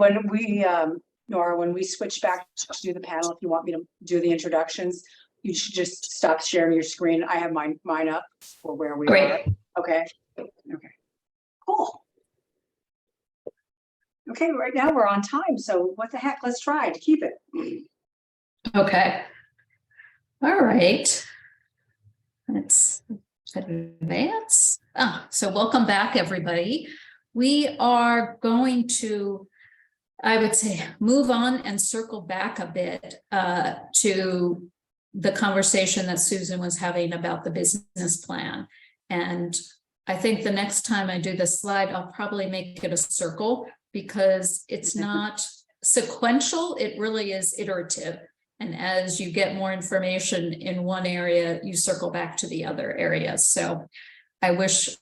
B: Nora, when we switch back to do the panel, if you want me to do the introductions, you should just stop sharing your screen. I have mine up for where we are. Okay. Okay. Cool. Okay, right now we're on time, so what the heck? Let's try to keep it.
C: Okay. All right. Let's advance. So welcome back, everybody. We are going to, I would say, move on and circle back a bit to the conversation that Susan was having about the business plan. And I think the next time I do this slide, I'll probably make it a circle, because it's not sequential, it really is iterative. And as you get more information in one area, you circle back to the other areas. So I wish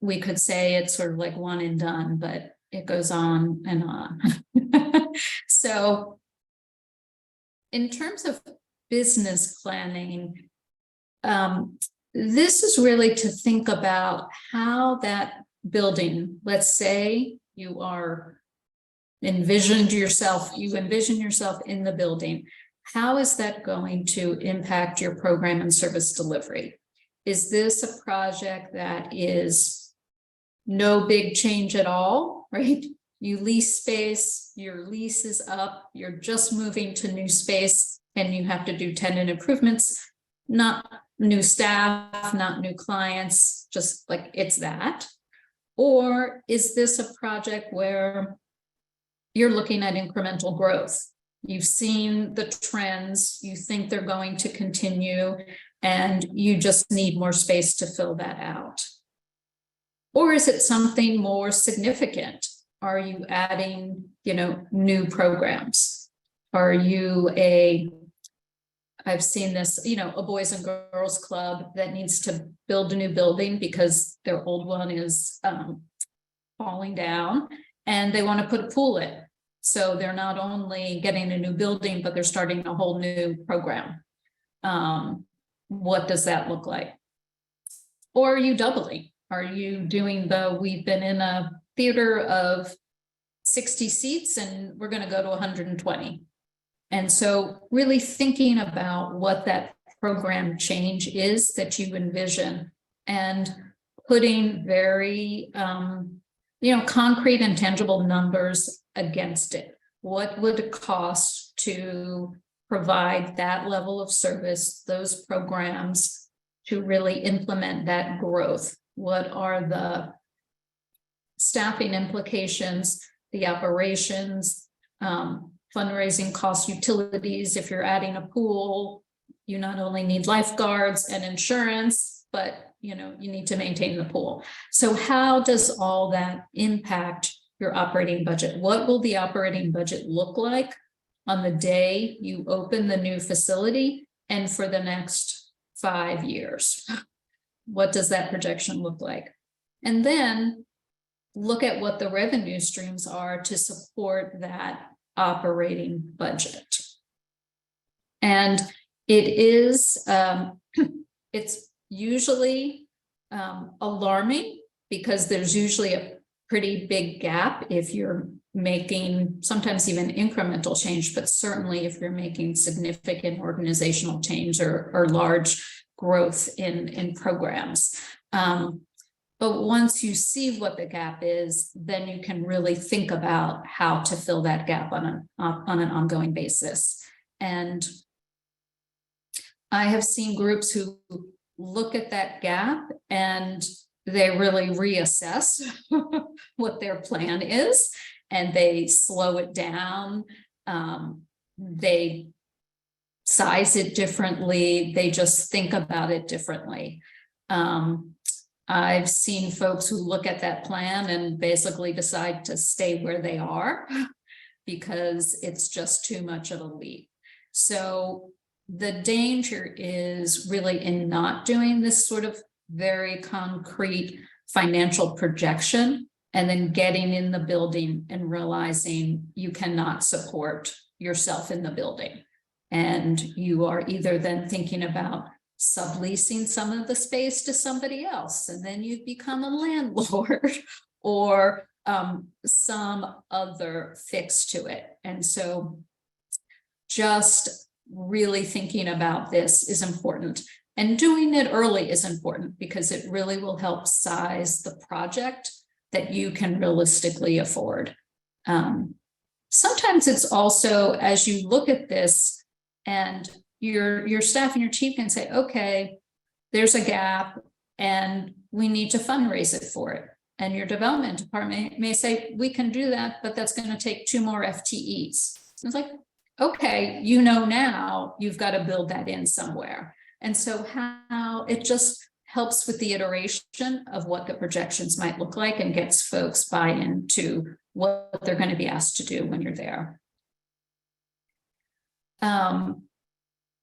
C: we could say it's sort of like one and done, but it goes on and on. So in terms of business planning, this is really to think about how that building, let's say you envision yourself in the building. How is that going to impact your program and service delivery? Is this a project that is no big change at all, right? You lease space, your lease is up, you're just moving to new space, and you have to do tenant improvements, not new staff, not new clients, just like it's that? Or is this a project where you're looking at incremental growth? You've seen the trends, you think they're going to continue, and you just need more space to fill that out. Or is it something more significant? Are you adding, new programs? Are you I've seen this, a boys and girls club that needs to build a new building because their old one is falling down, and they want to put a pool in. So they're not only getting a new building, but they're starting a whole new program. What does that look like? Or are you doubling? Are you doing we've been in a theater of 60 seats and we're going to go to 120. And so really thinking about what that program change is that you envision, and putting very, concrete and tangible numbers against it. What would it cost to provide that level of service, those programs, to really implement that growth? What are the staffing implications, the operations, fundraising costs, utilities? If you're adding a pool, you not only need lifeguards and insurance, but you need to maintain the pool. So how does all that impact your operating budget? What will the operating budget look like on the day you open the new facility and for the next 5 years? What does that projection look like? And then look at what the revenue streams are to support that operating budget. And it is, it's usually alarming because there's usually a pretty big gap if you're making sometimes even incremental change, but certainly if you're making significant organizational change or large growth in programs. But once you see what the gap is, then you can really think about how to fill that gap on an ongoing basis. And I have seen groups who look at that gap and they really reassess what their plan is, and they slow it down. They size it differently. They just think about it differently. I've seen folks who look at that plan and basically decide to stay where they are because it's just too much of a leap. So the danger is really in not doing this sort of very concrete financial projection and then getting in the building and realizing you cannot support yourself in the building. And you are either then thinking about subleasing some of the space to somebody else, and then you become a landlord or some other fix to it. And so just really thinking about this is important, and doing it early is important because it really will help size the project that you can realistically afford. Sometimes it's also, as you look at this and your staff and your team can say, okay, there's a gap and we need to fundraise it for it. And your development department may say, we can do that, but that's going to take 2 more FTEs. It's like, okay, now you've got to build that in somewhere. And so how it just helps with the iteration of what the projections might look like and gets folks buy-in to what they're going to be asked to do when you're there.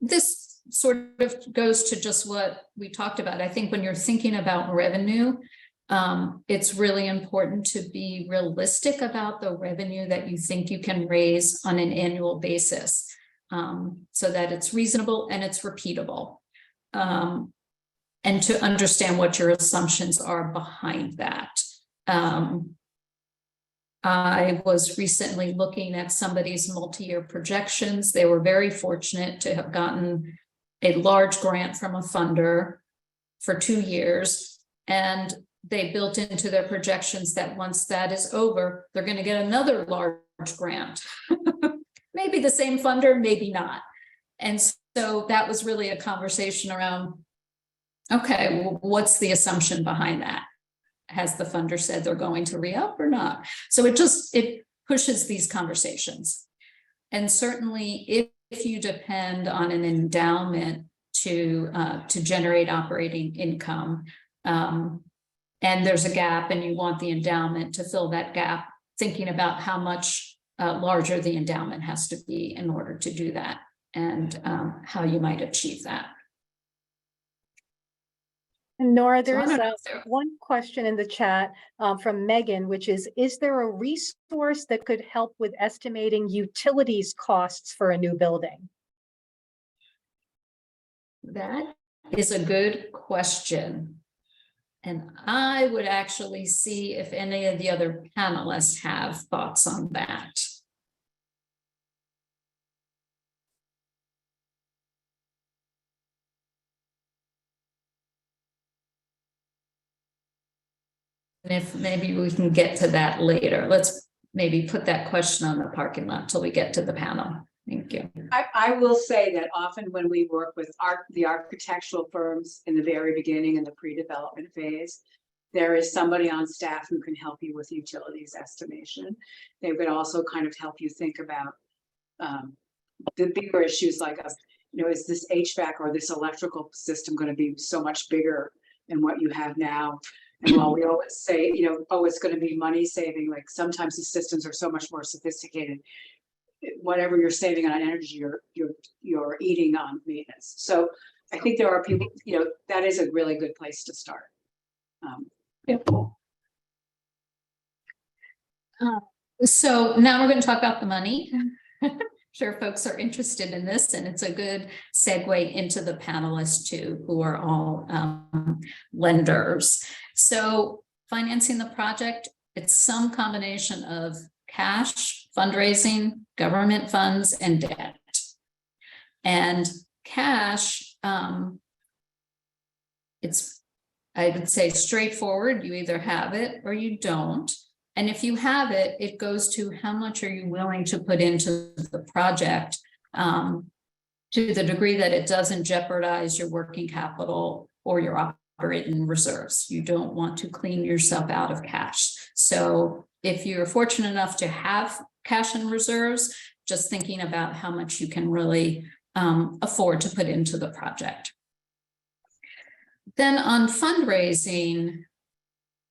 C: This sort of goes to just what we talked about. I think when you're thinking about revenue, it's really important to be realistic about the revenue that you think you can raise on an annual basis, so that it's reasonable and it's repeatable, and to understand what your assumptions are behind that. I was recently looking at somebody's multi-year projections. They were very fortunate to have gotten a large grant from a funder for 2 years, and they built into their projections that once that is over, they're going to get another large grant. Maybe the same funder, maybe not. And so that was really a conversation around, okay, well, what's the assumption behind that? Has the funder said they're going to re-up or not? So it pushes these conversations. And certainly if you depend on an endowment to generate operating income, and there's a gap and you want the endowment to fill that gap, thinking about how much larger the endowment has to be in order to do that, and how you might achieve that.
A: And Nora, there
C: So I
A: is
C: don't know if there-
A: one question in the chat from Megan, which is there a resource that could help with estimating utilities costs for a new building?
C: That is a good question. And I would actually see if any of the other panelists have thoughts on that. if maybe we can get to that later. Let's maybe put that question on the parking lot till we get to the panel. Thank you.
B: I will say that often when we work with the architectural firms in the very beginning in the pre-development phase, there is somebody on staff who can help you with utilities estimation. They would also kind of help you think about the bigger issues like, is this HVAC or this electrical system going to be so much bigger than what you have now? And while we always say, oh, it's going to be money saving, like sometimes the systems are so much more sophisticated. Whatever you're saving on energy, you're eating on maintenance. So I think there are people, that is a really good place to start.
C: So now we're going to talk about the money. Sure, folks are interested in this, and it's a good segue into the panelists too, who are all lenders. So financing the project, it's some combination of cash, fundraising, government funds, and debt. And cash, it's, I would say, straightforward. You either have it or you don't. And if you have it, it goes to how much are you willing to put into the project to the degree that it doesn't jeopardize your working capital or your operating reserves. You don't want to clean yourself out of cash. So if you're fortunate enough to have cash and reserves, just thinking about how much you can really afford to put into the project. Then on fundraising,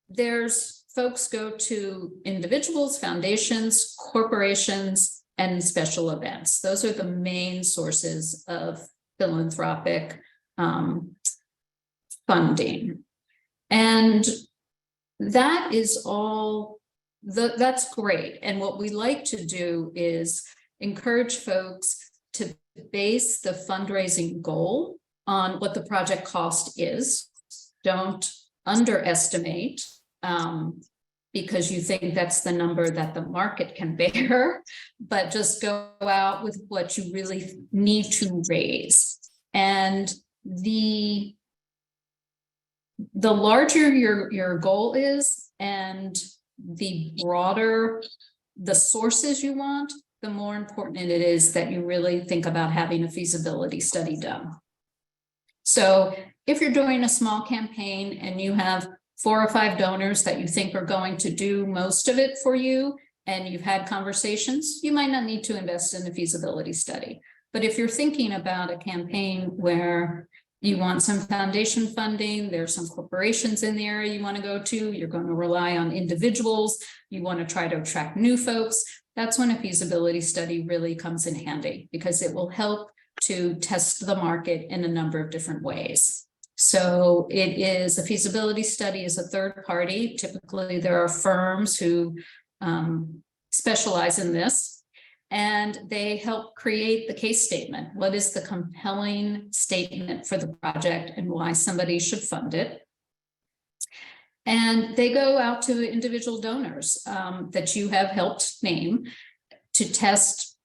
C: there's folks go to individuals, foundations, corporations, and special events. Those are the main sources of philanthropic funding. And that is all, that's great. And what we like to do is encourage folks to base the fundraising goal on what the project cost is. Don't underestimate because you think that's the number that the market can bear, but just go out with what you really need to raise. And the larger your goal is and the broader the sources you want, the more important it is that you really think about having a feasibility study done. So if you're doing a small campaign and you have 4 or 5 donors that you think are going to do most of it for you, and you've had conversations, you might not need to invest in a feasibility study. But if you're thinking about a campaign where you want some foundation funding, there's some corporations in the area you want to go to, you're going to rely on individuals, you want to try to attract new folks, that's when a feasibility study really comes in handy because it will help to test the market in a number of different ways. So it is a feasibility study is a third party. Typically, there are firms who specialize in this, and they help create the case statement. What is the compelling statement for the project and why somebody should fund it? And they go out to individual donors that you have helped name to test,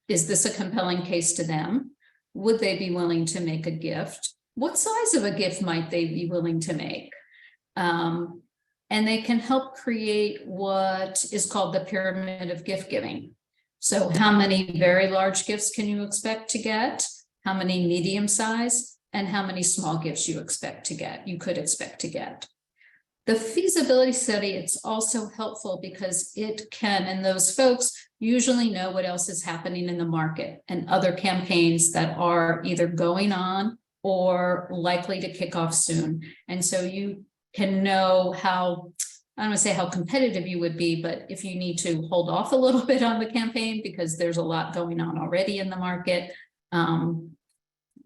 C: is this a compelling case to them? Would they be willing to make a gift? What size of a gift might they be willing to make? And they can help create what is called the pyramid of gift giving. So how many very large gifts can you expect to get? How many medium size? And how many small gifts you could expect to get. The feasibility study, it's also helpful because it can, and those folks usually know what else is happening in the market and other campaigns that are either going on or likely to kick off soon. And so you can know how, I don't want to say how competitive you would be, but if you need to hold off a little bit on the campaign because there's a lot going on already in the market,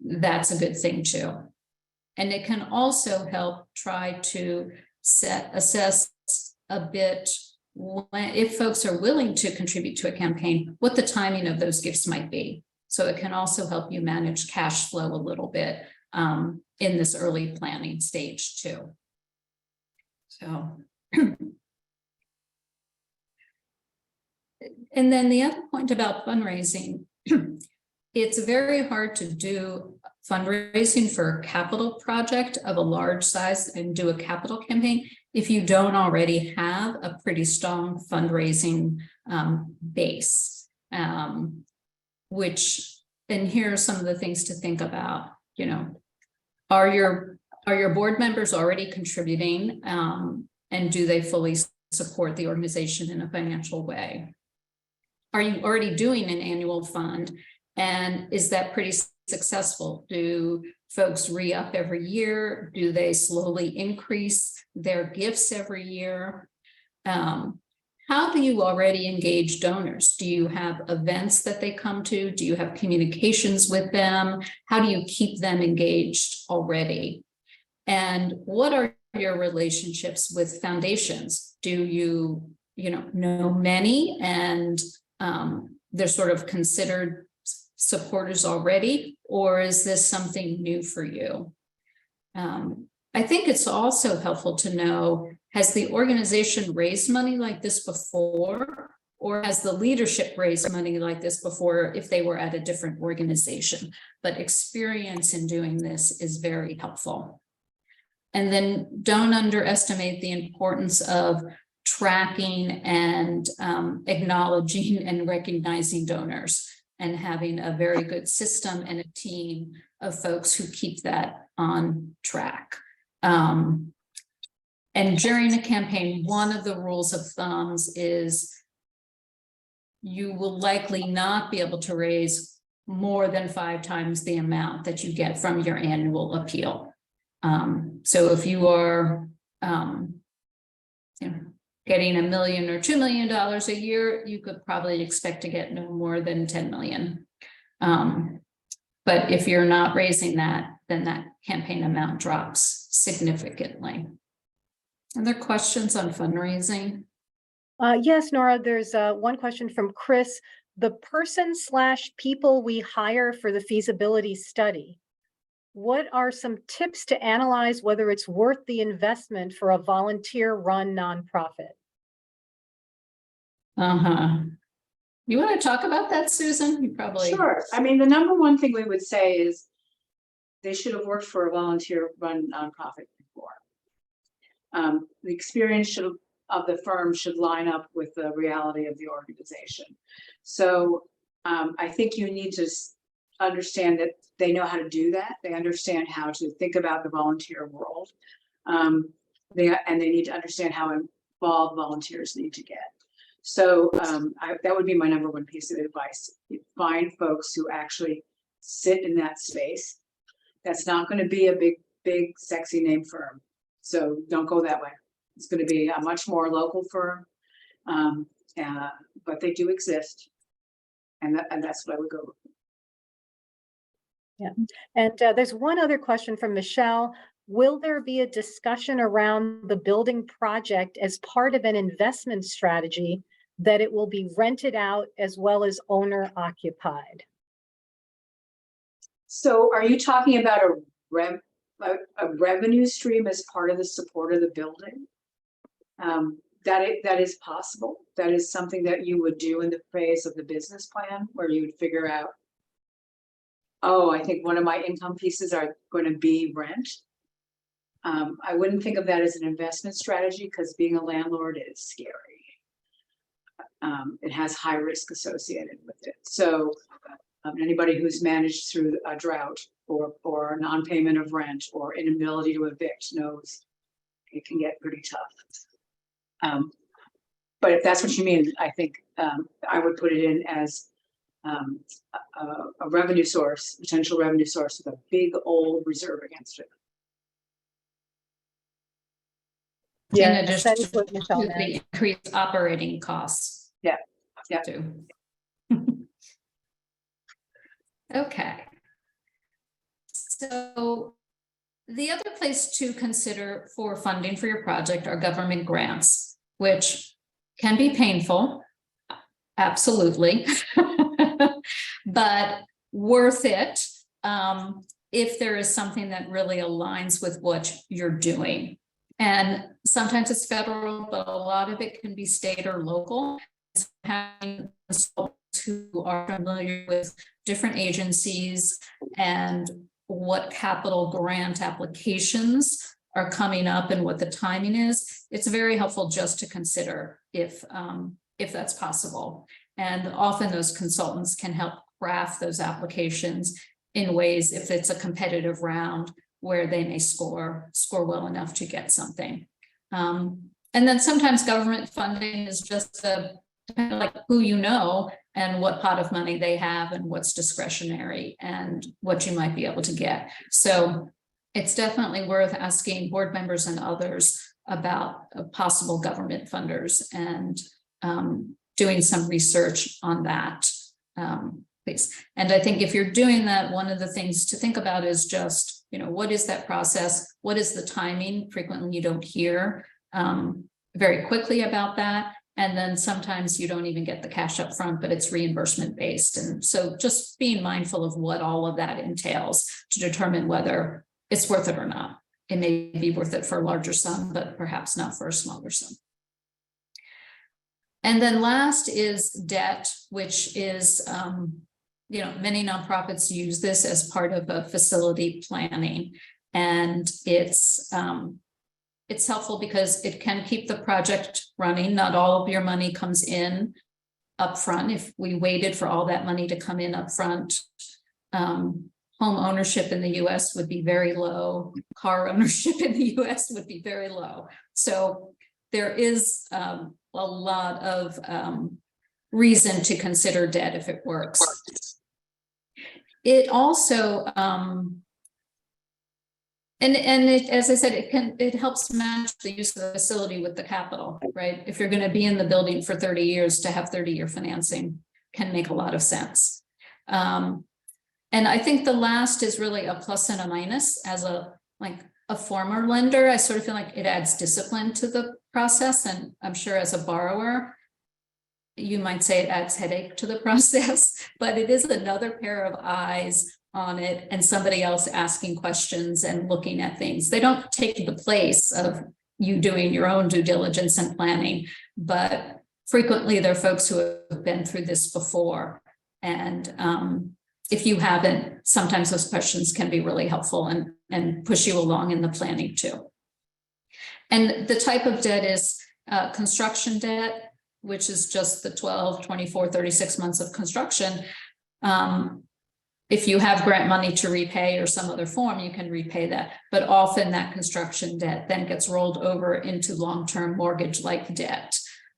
C: that's a good thing too. And it can also help try to assess a bit if folks are willing to contribute to a campaign, what the timing of those gifts might be. So it can also help you manage cash flow a little bit in this early planning stage too. So, and then the other point about fundraising, it's very hard to do fundraising for a capital project of a large size and do a capital campaign if you don't already have a pretty strong fundraising base. And here are some of the things to think about. You know, are your board members already contributing, and do they fully support the organization in a financial way? Are you already doing an annual fund, and is that pretty successful? Do folks re-up every year? Do they slowly increase their gifts every year? How do you already engage donors? Do you have events that they come to? Do you have communications with them? How do you keep them engaged already? And what are your relationships with foundations? Do you know many, and they're sort of considered supporters already, or is this something new for you? I think it's also helpful to know, has the organization raised money like this before, or has the leadership raised money like this before if they were at a different organization? But experience in doing this is very helpful. And then don't underestimate the importance of tracking and acknowledging and recognizing donors, and having a very good system and a team of folks who keep that on track. And during a campaign, one of the rules of thumbs is you will likely not be able to raise more than 5 times the amount that you get from your annual appeal. So if you are getting $1 million or $2 million a year, you could probably expect to get no more than 10 million. But if you're not raising that, then that campaign amount drops significantly. Are there questions on fundraising?
A: Yes, Nora, there's one question from Chris. The person/people we hire for the feasibility study, what are some tips to analyze whether it's worth the investment for a volunteer-run nonprofit?
C: You want to talk about that, Susan? You probably.
B: Sure. I mean, the number one thing we would say is they should have worked for a volunteer-run nonprofit before. The experience of the firm should line up with the reality of the organization. So I think you need to understand that they know how to do that. They understand how to think about the volunteer world. They need to understand how involved volunteers need to get. So that would be my number one piece of advice. Find folks who actually sit in that space. That's not going to be a big, sexy name firm. So don't go that way. It's going to be a much more local firm, but they do exist. And that's what I would go with.
A: Yeah, and there's one other question from Michelle. Will there be a discussion around the building project as part of an investment strategy that it will be rented out as well as owner occupied?
B: So are you talking about a revenue stream as part of the support of the building? That is possible. That is something that you would do in the phase of the business plan, where you would figure out, oh, I think one of my income pieces are going to be rent. I wouldn't think of that as an investment strategy, because being a landlord is scary. It has high risk associated with it. So anybody who's managed through a drought or non-payment of rent or inability to evict knows it can get pretty tough. But if that's what you mean, I think I would put it in as a revenue source, potential revenue source with a big old reserve against it.
C: In addition
A: that is what
C: to
A: Michelle meant.
C: the increased operating costs.
B: Yeah.
C: Too. Okay. So the other place to consider for funding for your project are government grants, which can be painful, absolutely, but worth it if there is something that really aligns with what you're doing. And sometimes it's federal, but a lot of it can be state or local. So having consultants who are familiar with different agencies and what capital grant applications are coming up and what the timing is, it's very helpful just to consider if that's possible. And often those consultants can help craft those applications in ways, if it's a competitive round, where they may score well enough to get something. And then sometimes government funding is just depending on like who you know and what pot of money they have and what's discretionary and what you might be able to get. So it's definitely worth asking board members and others about possible government funders and doing some research on that, please. And I think if you're doing that, one of the things to think about is just, what is that process? What is the timing? Frequently you don't hear very quickly about that. And then sometimes you don't even get the cash up front, but it's reimbursement based. And so just being mindful of what all of that entails to determine whether it's worth it or not. It may be worth it for a larger sum, but perhaps not for a smaller sum. And then last is debt, which is, many nonprofits use this as part of a facility planning. And it's helpful because it can keep the project running. Not all of your money comes in upfront. If we waited for all that money to come in upfront, home ownership in the US would be very low. Car ownership in the US would be very low. So there is a lot of reason to consider debt if it works. It also, as I said, it helps match the use of the facility with the capital, right? If you're going to be in the building for 30 years, to have 30-year financing can make a lot of sense. And I think the last is really a plus and a minus. As a former lender, I sort of feel like it adds discipline to the process. And I'm sure as a borrower, you might say it adds headache to the process, but it is another pair of eyes on it and somebody else asking questions and looking at things. They don't take the place of you doing your own due diligence and planning, but frequently there are folks who have been through this before. And if you haven't, sometimes those questions can be really helpful and push you along in the planning too. And the type of debt is construction debt, which is just the 12, 24, 36 months of construction. If you have grant money to repay or some other form, you can repay that. But often that construction debt then gets rolled over into long-term mortgage-like debt.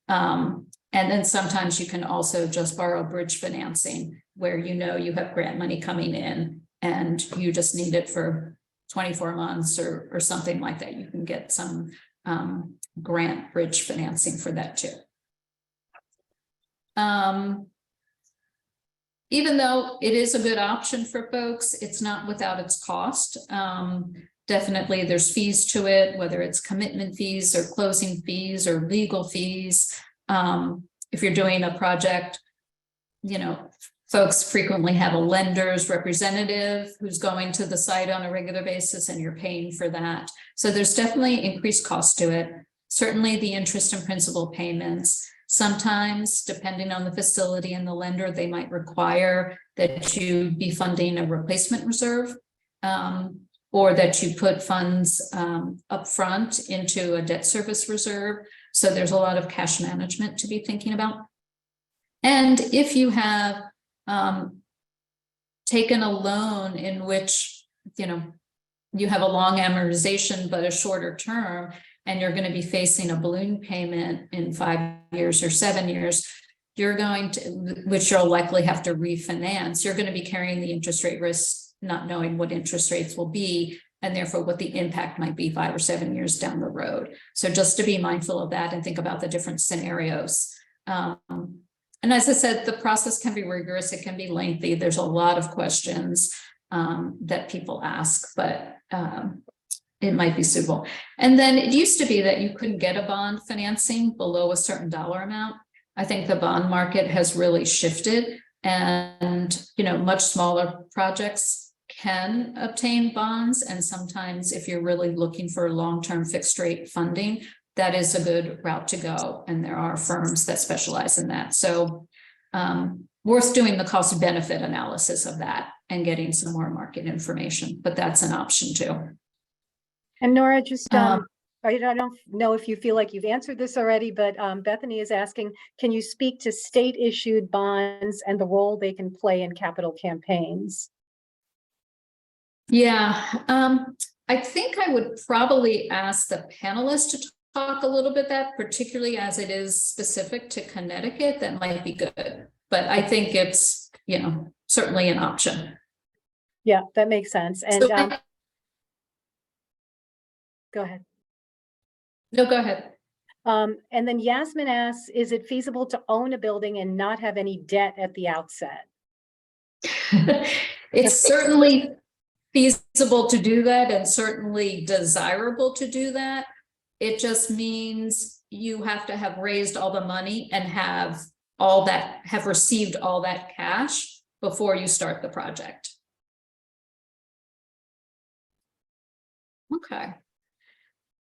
C: And then sometimes you can also just borrow bridge financing where you have grant money coming in and you just need it for 24 months or something like that. You can get some grant bridge financing for that too. Even though it is a good option for folks, it's not without its cost. Definitely there's fees to it, whether it's commitment fees or closing fees or legal fees. If you're doing a project, folks frequently have a lender's representative who's going to the site on a regular basis and you're paying for that. So there's definitely increased cost to it. Certainly the interest and principal payments. Sometimes, depending on the facility and the lender, they might require that you be funding a replacement reserve or that you put funds upfront into a debt service reserve. So there's a lot of cash management to be thinking about. And if you have taken a loan in which, you have a long amortization, but a shorter term, and you're going to be facing a balloon payment in 5 years or 7 years, which you'll likely have to refinance, you're going to be carrying the interest rate risk, not knowing what interest rates will be, and therefore what the impact might be 5 or 7 years down the road. So just to be mindful of that and think about the different scenarios. And as I said, the process can be rigorous, it can be lengthy. There's a lot of questions that people ask, but it might be suitable. And then it used to be that you couldn't get a bond financing below a certain dollar amount. I think the bond market has really shifted and, much smaller projects can obtain bonds. And sometimes if you're really looking for long-term fixed rate funding, that is a good route to go. And there are firms that specialize in that. So worth doing the cost benefit analysis of that and getting some more market information, but that's an option too.
A: And Nora, just, I don't know if you feel like you've answered this already, but Bethany is asking, can you speak to state issued bonds and the role they can play in capital campaigns?
C: Yeah, I think I would probably ask the panelists to talk a little bit that, particularly as it is specific to Connecticut, that might be good. But I think it's, you know, certainly an option.
A: Yeah, that makes sense. And
C: So
A: go ahead.
C: no, go ahead.
A: And then Yasmin asks, is it feasible to own a building and not have any debt at the outset?
C: It's certainly feasible to do that and certainly desirable to do that. It just means you have to have raised all the money and have received all that cash before you start the project. Okay.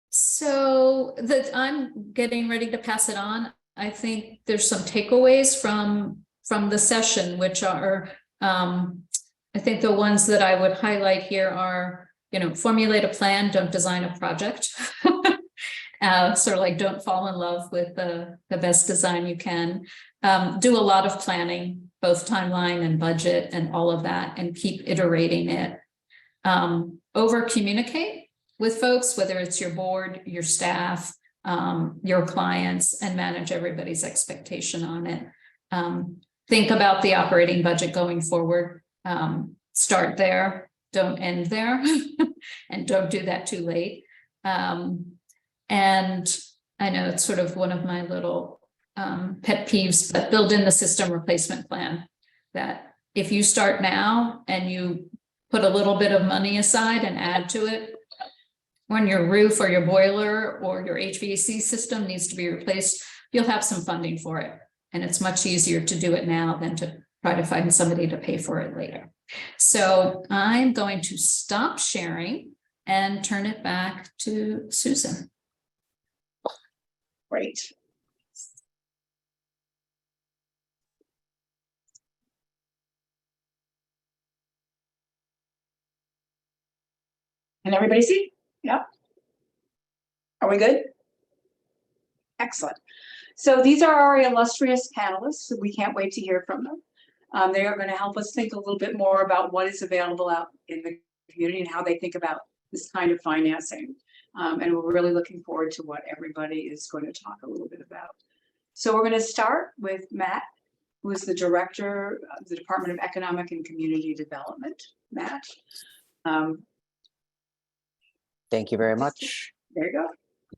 C: So that I'm getting ready to pass it on. I think there's some takeaways from the session, which are, I think the ones that I would highlight here are, you know, formulate a plan, don't design a project. Sort of like don't fall in love with the best design you can. Do a lot of planning, both timeline and budget and all of that, and keep iterating it. Over communicate with folks, whether it's your board, your staff, your clients, and manage everybody's expectation on it. Think about the operating budget going forward. Start there, don't end there, and don't do that too late. And I know it's sort of one of my little pet peeves, but build in the system replacement plan. That if you start now and you put a little bit of money aside and add to it, when your roof or your boiler or your HVAC system needs to be replaced, you'll have some funding for it. And it's much easier to do it now than to try to find somebody to pay for it later. So I'm going to stop sharing and turn it back to Susan.
B: Great. Can everybody see? Yeah. Are we good? Excellent. So these are our illustrious panelists. We can't wait to hear from them. They are going to help us think a little bit more about what is available out in the community and how they think about this kind of financing. And we're really looking forward to what everybody is going to talk a little bit about. So we're going to start with Matt, who is the director of the Department of Economic and Community Development. Matt.
E: Thank you very much.
B: There you go.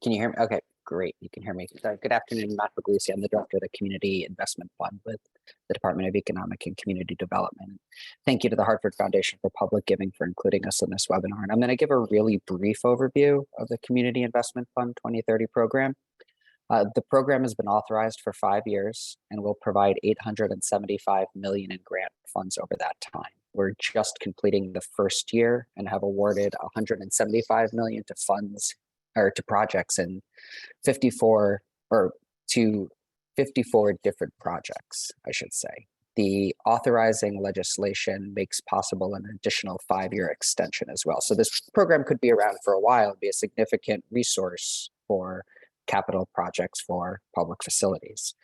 E: Can you hear me? Okay, great. You can hear me. Good afternoon, Matt Puglisi. I'm the director of the Community Investment Fund with the Department of Economic and Community Development. Thank you to the Hartford Foundation for Public Giving for including us in this webinar. And I'm going to give a really brief overview of the Community Investment Fund 2030 program. The program has been authorized for 5 years and will provide $875 million in grant funds over that time. We're just completing the first year and have awarded $175 million to funds or to projects in 54 different projects, I should say. The authorizing legislation makes possible an additional 5-year extension as well. So this program could be around for a while, be a significant resource for capital projects for public facilities.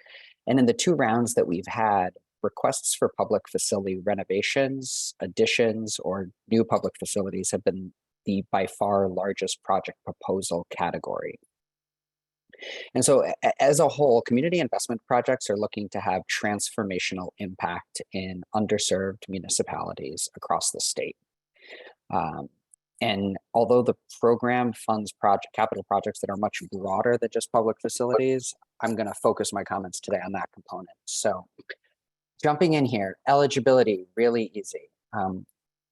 E: And in the 2 rounds that we've had, requests for public facility renovations, additions, or new public facilities have been the by far largest project proposal category. And so as a whole, community investment projects are looking to have transformational impact in underserved municipalities across the state. And although the program funds capital projects that are much broader than just public facilities, I'm going to focus my comments today on that component. So jumping in here, eligibility, really easy.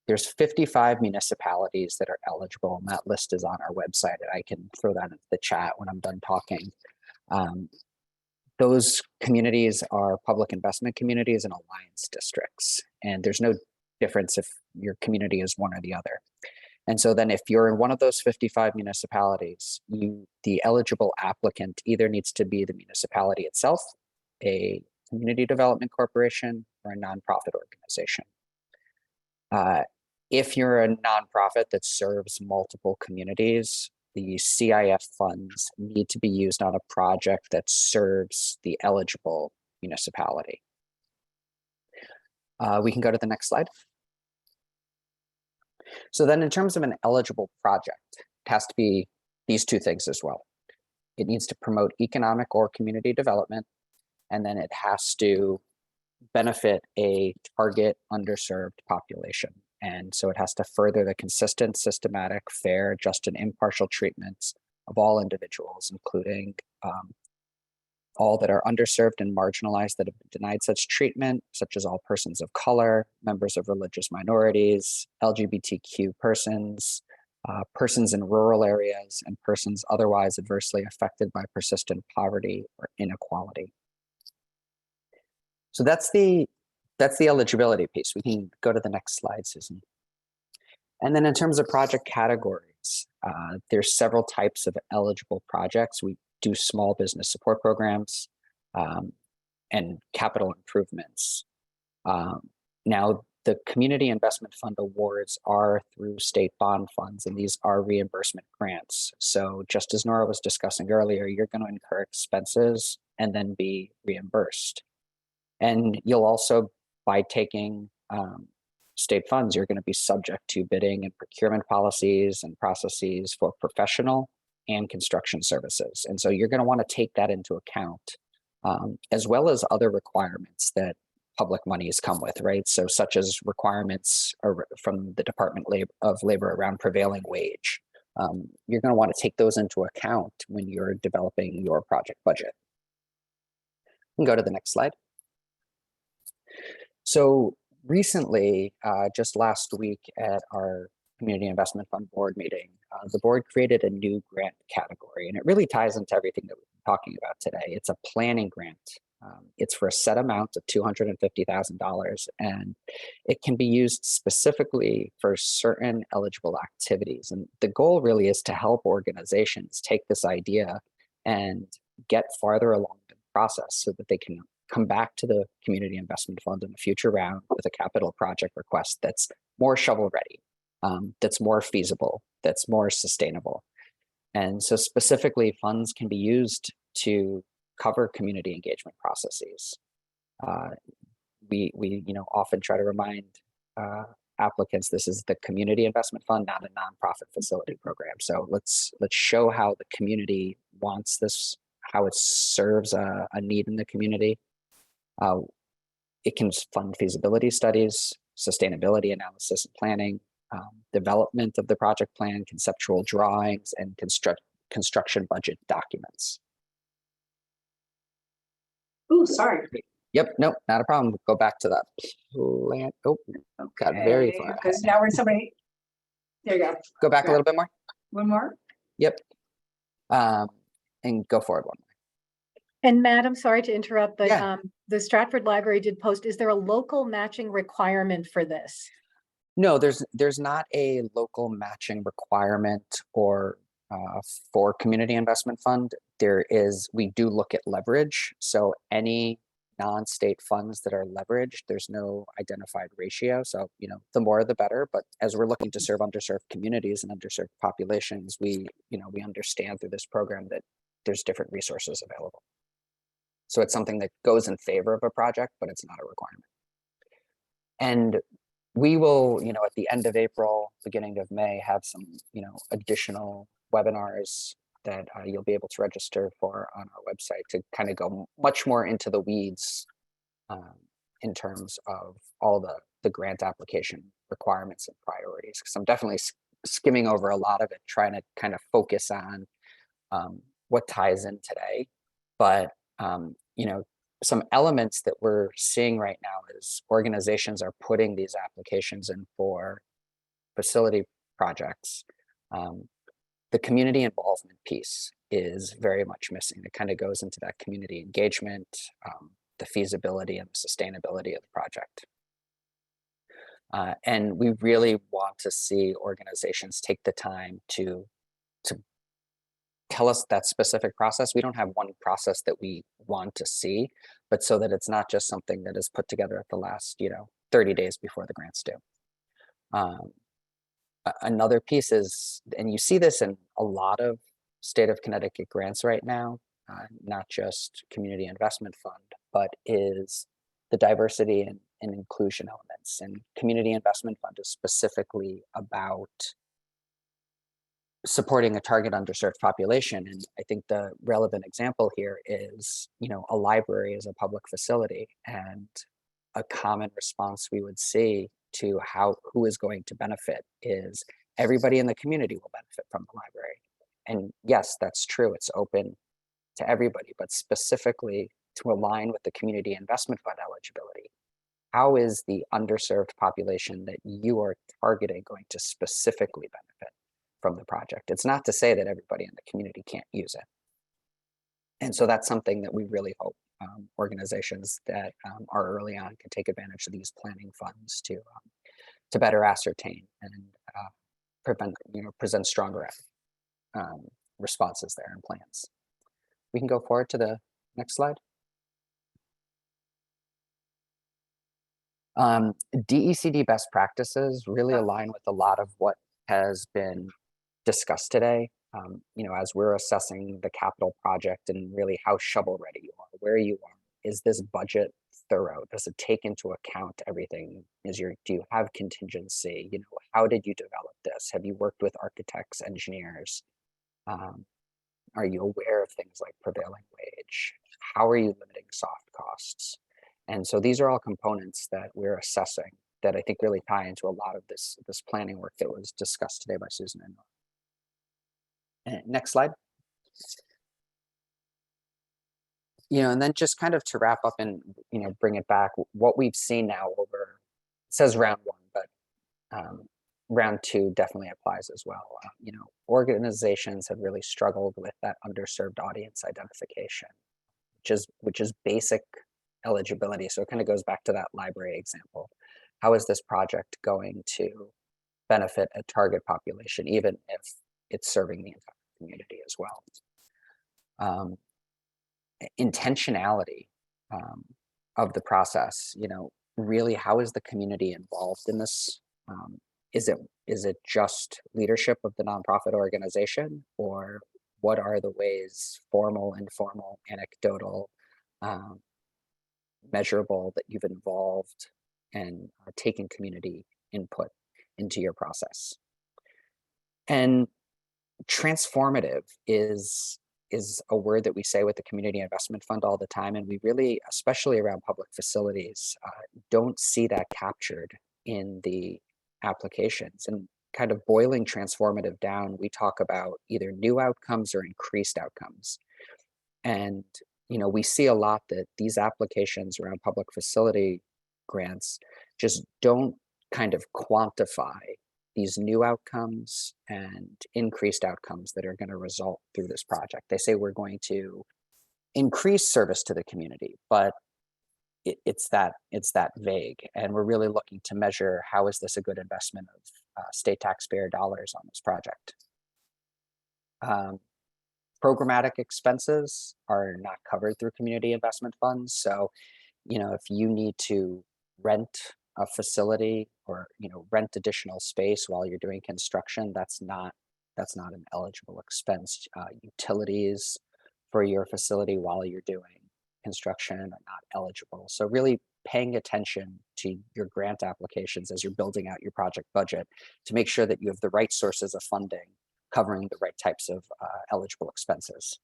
E: There's 55 municipalities that are eligible, and that list is on our website, and I can throw that into the chat when I'm done talking. Those communities are public investment communities and alliance districts, and there's no difference if your community is one or the other. And so then if you're in one of those 55 municipalities, the eligible applicant either needs to be the municipality itself, a community development corporation, or a nonprofit organization. If you're a nonprofit that serves multiple communities, the CIF funds need to be used on a project that serves the eligible municipality. We can go to the next slide. So then in terms of an eligible project, it has to be these two things as well. It needs to promote economic or community development, and then it has to benefit a target underserved population. And so it has to further the consistent, systematic, fair, just, and impartial treatments of all individuals, including all that are underserved and marginalized that have been denied such treatment, such as all persons of color, members of religious minorities, LGBTQ persons, persons in rural areas, and persons otherwise adversely affected by persistent poverty or inequality. So that's the eligibility piece. We can go to the next slide, Susan. And then in terms of project categories, there's several types of eligible projects. We do small business support programs and capital improvements. Now, the Community Investment Fund awards are through state bond funds, and these are reimbursement grants. So just as Nora was discussing earlier, you're going to incur expenses and then be reimbursed. And you'll also, by taking state funds, you're going to be subject to bidding and procurement policies and processes for professional and construction services. And so you're going to want to take that into account, as well as other requirements that public monies come with, right? So such as requirements from the Department of Labor around prevailing wage. You're going to want to take those into account when you're developing your project budget. We can go to the next slide. So recently, just last week at our Community Investment Fund board meeting, the board created a new grant category, and it really ties into everything that we've been talking about today. It's a planning grant. It's for a set amount of $250,000, and it can be used specifically for certain eligible activities. And the goal really is to help organizations take this idea and get farther along the process so that they can come back to the Community Investment Fund in a future round with a capital project request that's more shovel ready, that's more feasible, that's more sustainable. And so specifically, funds can be used to cover community engagement processes. We often try to remind applicants this is the Community Investment Fund, not a nonprofit facility program. So let's show how the community wants this, how it serves a need in the community. It can fund feasibility studies, sustainability analysis and planning, development of the project plan, conceptual drawings, and construction budget documents.
B: Ooh, sorry.
E: Yep, nope, not a problem. Go back to that plan. Oh, got very far.
B: Because now we're somebody. There you go.
E: Go back a little bit more.
B: One more.
E: Yep. And go forward one more.
A: And Madam, sorry to interrupt, but
E: Yeah.
A: The Stratford Library did post, is there a local matching requirement for this?
E: No, there's not a local matching requirement or for Community Investment Fund. We do look at leverage. So any non-state funds that are leveraged, there's no identified ratio. So, the more the better, but as we're looking to serve underserved communities and underserved populations, we understand through this program that there's different resources available. So it's something that goes in favor of a project, but it's not a requirement. And we will, at the end of April, beginning of May, have some, additional webinars that you'll be able to register for on our website to kind of go much more into the weeds in terms of all the grant application requirements and priorities. Because I'm definitely skimming over a lot of it, trying to kind of focus on what ties in today. But some elements that we're seeing right now is organizations are putting these applications in for facility projects. The community involvement piece is very much missing. It kind of goes into that community engagement, the feasibility and the sustainability of the project. And we really want to see organizations take the time to tell us that specific process. We don't have one process that we want to see, but so that it's not just something that is put together at the last, 30 days before the grant's due. Another piece is, and you see this in a lot of state of Connecticut grants right now, not just community investment fund, but is the diversity and inclusion elements. And community investment fund is specifically about supporting a target underserved population. And I think the relevant example here is, a library is a public facility, and a common response we would see to who is going to benefit is everybody in the community will benefit from the library. And yes, that's true. It's open to everybody, but specifically to align with the community investment fund eligibility. How is the underserved population that you are targeting going to specifically benefit from the project? It's not to say that everybody in the community can't use it. And so that's something that we really hope organizations that are early on can take advantage of these planning funds to better ascertain and present stronger responses there and plans. We can go forward to the next slide. DECD best practices really align with a lot of what has been discussed today. As we're assessing the capital project and really how shovel ready you are, where you are, is this budget thorough? Does it take into account everything? Do you have contingency? How did you develop this? Have you worked with architects, engineers? Are you aware of things like prevailing wage? How are you limiting soft costs? And so these are all components that we're assessing that I think really tie into a lot of this planning work that was discussed today by Susan and Nora. Next slide. And then just kind of to wrap up and, bring it back, what we've seen now it says round one, but round two definitely applies as well. Organizations have really struggled with that underserved audience identification, which is basic eligibility. So it kind of goes back to that library example. How is this project going to benefit a target population, even if it's serving the entire community as well? Intentionality of the process, really, how is the community involved in this? Is it just leadership of the nonprofit organization, or what are the ways, formal, informal, anecdotal, measurable, that you've involved and taken community input into your process? And transformative is a word that we say with the Community Investment Fund all the time, and we really, especially around public facilities, don't see that captured in the applications. And kind of boiling transformative down, we talk about either new outcomes or increased outcomes. And we see a lot that these applications around public facility grants just don't kind of quantify these new outcomes and increased outcomes that are going to result through this project. They say we're going to increase service to the community, but it's that vague. And we're really looking to measure, how is this a good investment of state taxpayer dollars on this project? Programmatic expenses are not covered through community investment funds. So, if you need to rent a facility or rent additional space while you're doing construction, that's not an eligible expense. Utilities for your facility while you're doing construction are not eligible. So really paying attention to your grant applications as you're building out your project budget to make sure that you have the right sources of funding covering the right types of eligible expenses.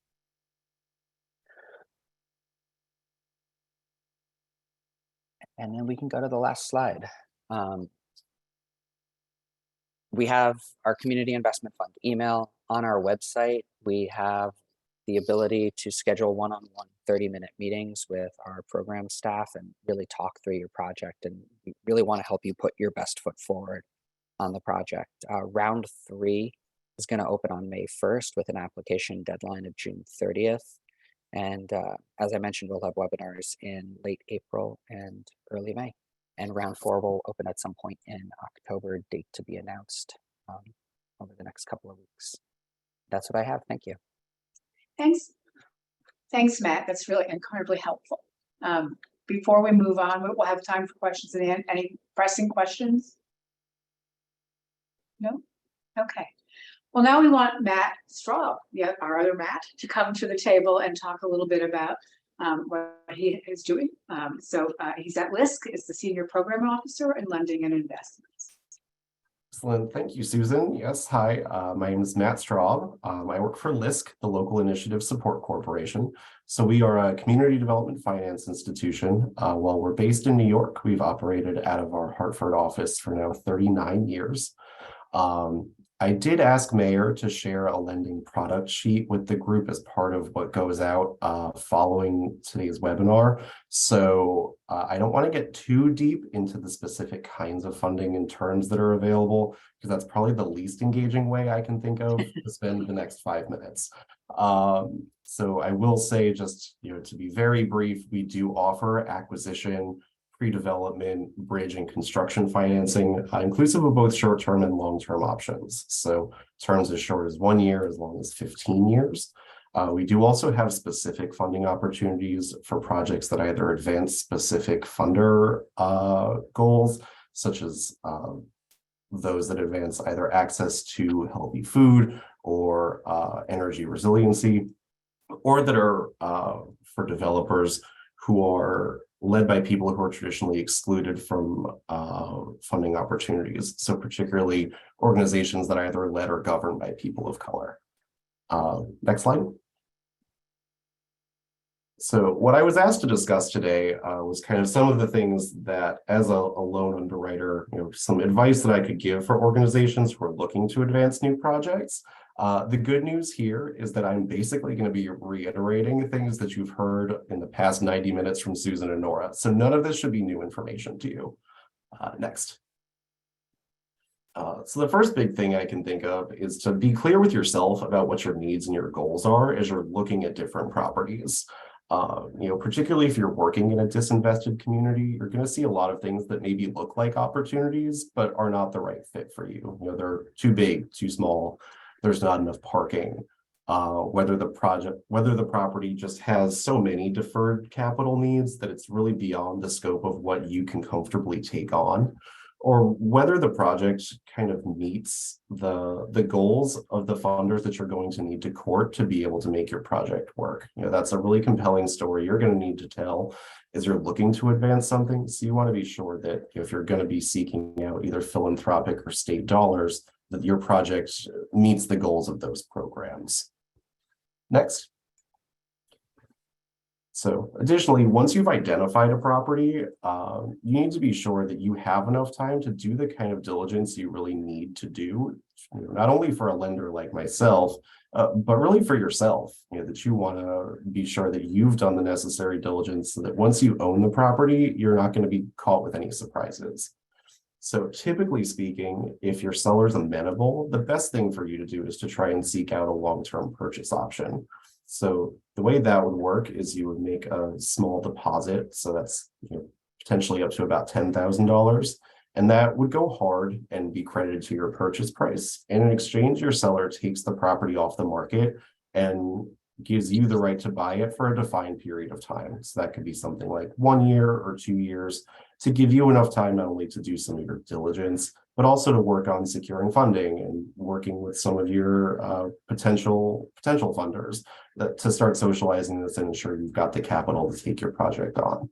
E: And then we can go to the last slide. We have our Community Investment Fund email on our website. We have the ability to schedule one-on-one 30-minute meetings with our program staff and really talk through your project. And we really want to help you put your best foot forward on the project. Round 3 is going to open on May 1st with an application deadline of June 30th. And as I mentioned, we'll have webinars in late April and early May. And round 4 will open at some point in October, date to be announced over the next couple of weeks. That's what I have. Thank you.
B: Thanks. Thanks, Matt. That's really incredibly helpful. Before we move on, we'll have time for questions at the end. Any pressing questions? No? Okay. Well, now we want Matt Straub, our other Matt, to come to the table and talk a little bit about what he is doing. He's at LISC, is the Senior Program Officer in Lending and Investments.
F: Excellent. Thank you, Susan. Yes, hi. My name is Matt Straub. I work for LISC, the Local Initiative Support Corporation. So we are a community development finance institution. While we're based in New York, we've operated out of our Hartford office for now 39 years. I did ask Mayor to share a lending product sheet with the group as part of what goes out following today's webinar. So I don't want to get too deep into the specific kinds of funding and terms that are available, because that's probably the least engaging way I can think of to spend the next 5 minutes. So I will say, just to be very brief, we do offer acquisition, pre-development, bridge, and construction financing, inclusive of both short-term and long-term options. So terms as short as 1 year, as long as 15 years. We do also have specific funding opportunities for projects that either advance specific funder goals, such as those that advance either access to healthy food or energy resiliency, or that are for developers who are led by people who are traditionally excluded from funding opportunities. So particularly organizations that are either led or governed by people of color. Next slide. So what I was asked to discuss today was kind of some of the things that, as a loan underwriter, some advice that I could give for organizations who are looking to advance new projects. The good news here is that I'm basically going to be reiterating things that you've heard in the past 90 minutes from Susan and Nora. So none of this should be new information to you. Next. So the first big thing I can think of is to be clear with yourself about what your needs and your goals are as you're looking at different properties. Particularly if you're working in a disinvested community, you're going to see a lot of things that maybe look like opportunities, but are not the right fit for you. They're too big, too small. There's not enough parking. Whether the property just has so many deferred capital needs that it's really beyond the scope of what you can comfortably take on, or whether the project kind of meets the goals of the funders that you're going to need to court to be able to make your project work. That's a really compelling story you're going to need to tell as you're looking to advance something. So you want to be sure that if you're going to be seeking out either philanthropic or state dollars, that your project meets the goals of those programs. Next. So additionally, once you've identified a property, you need to be sure that you have enough time to do the kind of diligence you really need to do, not only for a lender like myself, but really for yourself, that you want to be sure that you've done the necessary diligence so that once you own the property, you're not going to be caught with any surprises. So typically speaking, if your seller's amenable, the best thing for you to do is to try and seek out a long-term purchase option. So the way that would work is you would make a small deposit. So that's potentially up to about $10,000. And that would go hard and be credited to your purchase price. And in exchange, your seller takes the property off the market and gives you the right to buy it for a defined period of time. So that could be something like 1 year or 2 years, to give you enough time not only to do some of your diligence, but also to work on securing funding and working with some of your potential funders to start socializing this and ensure you've got the capital to take your project on.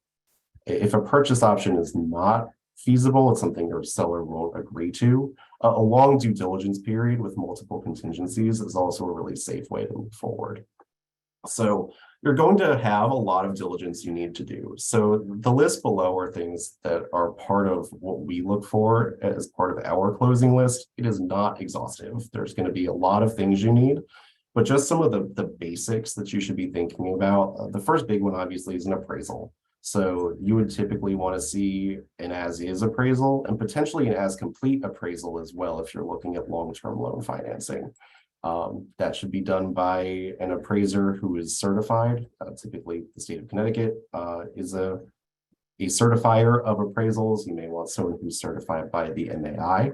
F: If a purchase option is not feasible, it's something your seller won't agree to, a long due diligence period with multiple contingencies is also a really safe way to move forward. So you're going to have a lot of diligence you need to do. So the list below are things that are part of what we look for as part of our closing list. It is not exhaustive. There's going to be a lot of things you need, but just some of the basics that you should be thinking about. The first big one, obviously, is an appraisal. So you would typically want to see an as-is appraisal and potentially an as-complete appraisal as well if you're looking at long-term loan financing. That should be done by an appraiser who is certified. Typically, the state of Connecticut is a certifier of appraisals. You may want someone who's certified by the MAI.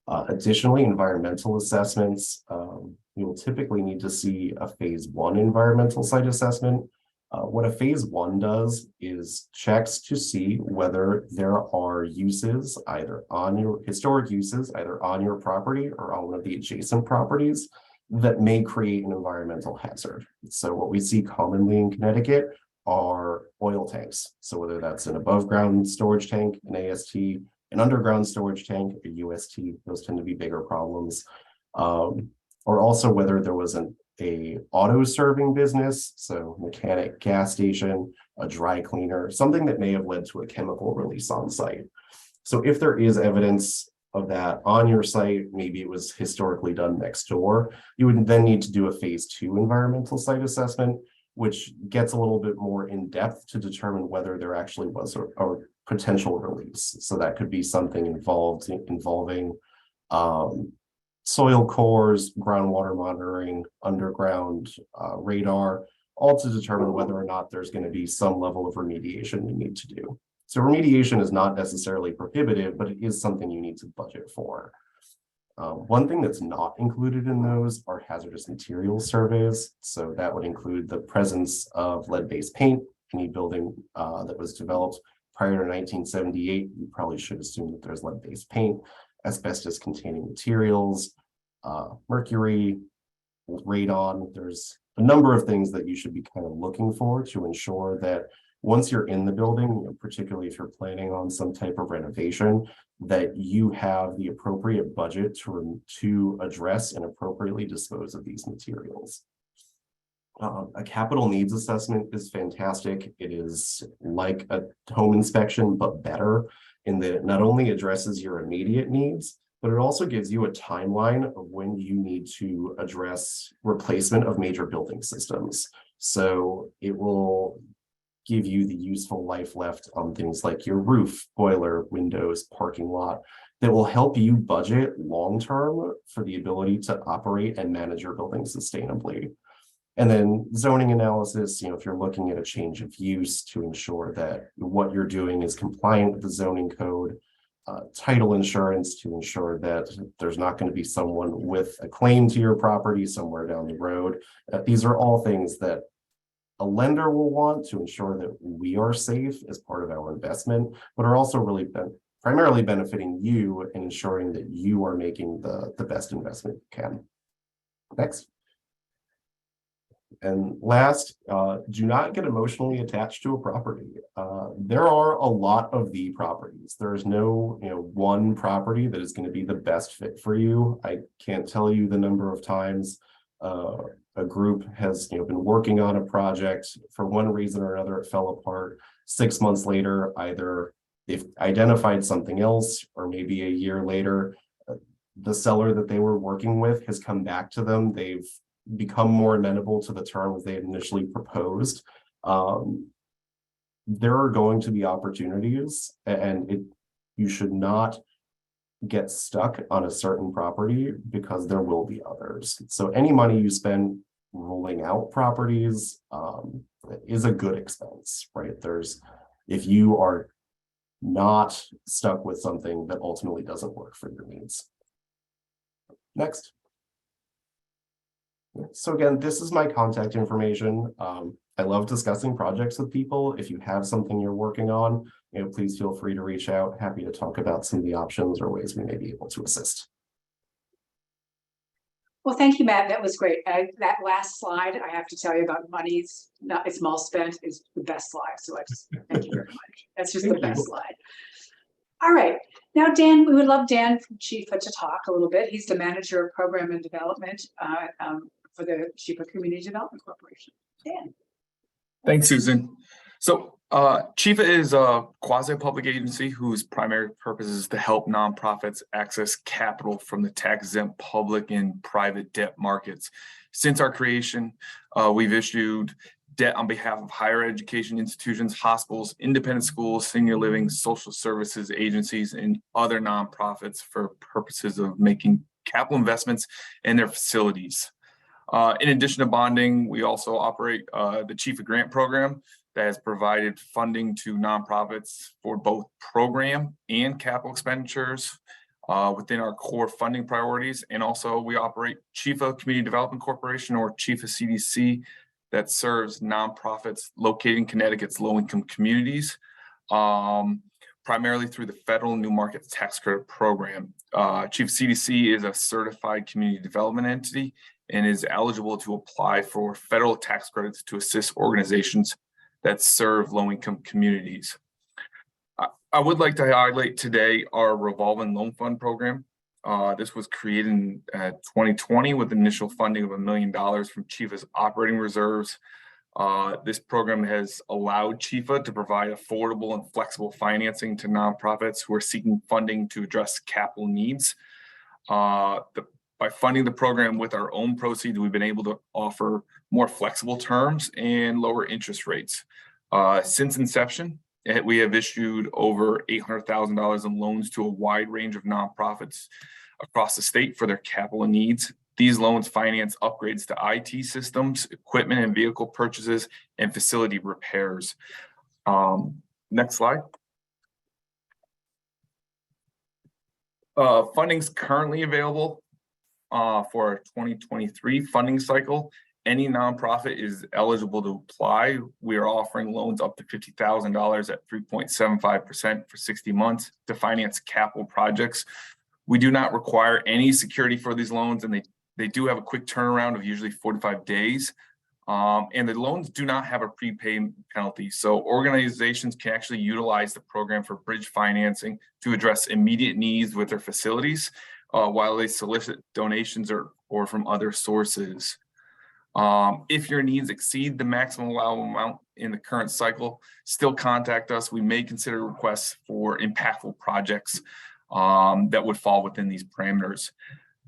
F: Additionally, environmental assessments, you will typically need to see a phase 1 environmental site assessment. What a phase 1 does is checks to see whether there are uses either on your historic uses, either on your property or on one of the adjacent properties that may create an environmental hazard. So what we see commonly in Connecticut are oil tanks. So whether that's an above ground storage tank, an AST, an underground storage tank, a UST, those tend to be bigger problems. Or also whether there was a auto serving business, so mechanic, gas station, a dry cleaner, something that may have led to a chemical release on site. So if there is evidence of that on your site, maybe it was historically done next door, you would then need to do a phase 2 environmental site assessment, which gets a little bit more in depth to determine whether there actually was a potential release. So that could be something involving soil cores, groundwater monitoring, underground radar, all to determine whether or not there's going to be some level of remediation you need to do. So remediation is not necessarily prohibitive, but it is something you need to budget for. One thing that's not included in those are hazardous materials surveys. So that would include the presence of lead-based paint. Any building that was developed prior to 1978, you probably should assume that there's lead-based paint, asbestos-containing materials, mercury, radon. There's a number of things that you should be kind of looking for to ensure that once you're in the building, particularly if you're planning on some type of renovation, that you have the appropriate budget to address and appropriately dispose of these materials. A capital needs assessment is fantastic. It is like a home inspection, but better in that it not only addresses your immediate needs, but it also gives you a timeline of when you need to address replacement of major building systems. So it will give you the useful life left on things like your roof, boiler, windows, parking lot, that will help you budget long-term for the ability to operate and manage your building sustainably. And then zoning analysis, if you're looking at a change of use to ensure that what you're doing is compliant with the zoning code, title insurance to ensure that there's not going to be someone with a claim to your property somewhere down the road. These are all things that a lender will want to ensure that we are safe as part of our investment, but are also really primarily benefiting you and ensuring that you are making the best investment you can. Next. And last, do not get emotionally attached to a property. There are a lot of the properties. There's no, one property that is going to be the best fit for you. I can't tell you the number of times a group has been working on a project. For one reason or another, it fell apart. 6 months later, either they've identified something else, or maybe a year later, the seller that they were working with has come back to them. They've become more amenable to the terms they had initially proposed. There are going to be opportunities, and you should not get stuck on a certain property because there will be others. So any money you spend rolling out properties is a good expense, right? If you are not stuck with something that ultimately doesn't work for your needs. Next. So again, this is my contact information. I love discussing projects with people. If you have something you're working on, please feel free to reach out. Happy to talk about some of the options or ways we may be able to assist.
B: Well, thank you, Matt. That was great. That last slide, I have to tell you about money's not it's well spent is the best slide. So I just thank you very much. That's just the best slide. All right. Now, Dan, we would love Dan from Chifa to talk a little bit. He's the manager of program and development for the Chifa Community Development Corporation. Dan.
G: Thanks, Susan. So Chifa is a quasi-public agency whose primary purpose is to help nonprofits access capital from the tax-exempt public and private debt markets. Since our creation, we've issued debt on behalf of higher education institutions, hospitals, independent schools, senior living, social services agencies, and other nonprofits for purposes of making capital investments in their facilities. In addition to bonding, we also operate the Chifa Grant Program that has provided funding to nonprofits for both program and capital expenditures. within our core funding priorities. And also we operate Chifa Community Development Corporation, or Chifa CDC, that serves nonprofits located in Connecticut's low-income communities, primarily through the federal New Markets Tax Credit Program. Chifa CDC is a certified community development entity and is eligible to apply for federal tax credits to assist organizations that serve low-income communities. I would like to highlight today our revolving loan fund program. This was created in 2020 with initial funding of $1 million from Chifa's operating reserves. This program has allowed Chifa to provide affordable and flexible financing to nonprofits who are seeking funding to address capital needs. By funding the program with our own proceeds, we've been able to offer more flexible terms and lower interest rates. Since inception, we have issued over $800,000 in loans to a wide range of nonprofits across the state for their capital needs. These loans finance upgrades to IT systems, equipment and vehicle purchases, and facility repairs. Next slide. Funding's currently available for our 2023 funding cycle. Any nonprofit is eligible to apply. We are offering loans up to $50,000 at 3.75% for 60 months to finance capital projects. We do not require any security for these loans, and they do have a quick turnaround of usually 45 days. And the loans do not have a prepayment penalty. So organizations can actually utilize the program for bridge financing to address immediate needs with their facilities while they solicit donations or from other sources. If your needs exceed the maximum allowable amount in the current cycle, still contact us. We may consider requests for impactful projects that would fall within these parameters.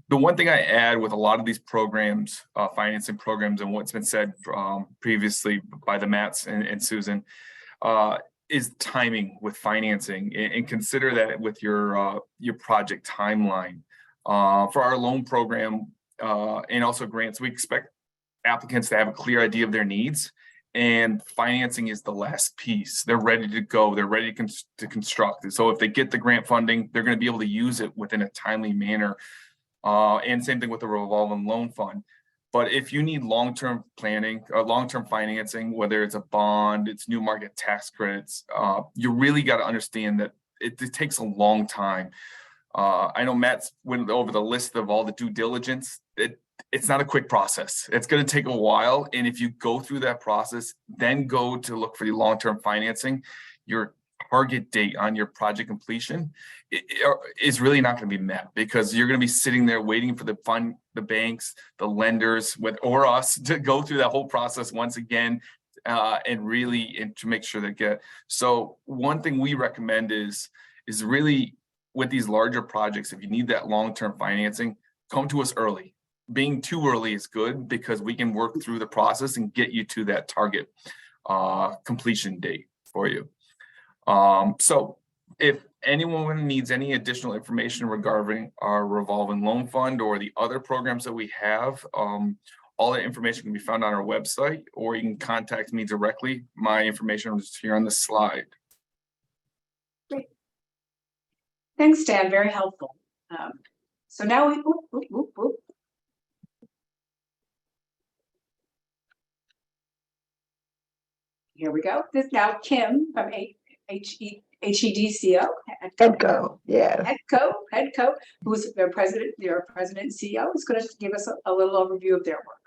G: The one thing I add with a lot of these programs, financing programs, and what's been said previously by the Matts and Susan, is timing with financing, and consider that with your project timeline. For our loan program and also grants, we expect applicants to have a clear idea of their needs, and financing is the last piece. They're ready to go. They're ready to construct. So if they get the grant funding, they're going to be able to use it within a timely manner. And same thing with the revolving loan fund. But if you need long-term planning or long-term financing, whether it's a bond, it's new market tax credits, you really got to understand that it takes a long time. I know Matt's went over the list of all the due diligence. It's not a quick process. It's going to take a while. And if you go through that process, then go to look for the long-term financing, your target date on your project completion is really not going to be met, because you're going to be sitting there waiting for the banks, the lenders, or us to go through that whole process once again, and to make sure they get. So one thing we recommend is really with these larger projects, if you need that long-term financing, come to us early. Being too early is good, because we can work through the process and get you to that target completion date for you. So if anyone needs any additional information regarding our revolving loan fund or the other programs that we have, all that information can be found on our website, or you can contact me directly. My information is here on the slide.
B: Great. Thanks, Dan. Very helpful. So now we, Here we go. This now Kim from HEDCO.
H: Headco, yes.
B: Headco, who's their president and CEO, is going to give us a little overview of their work.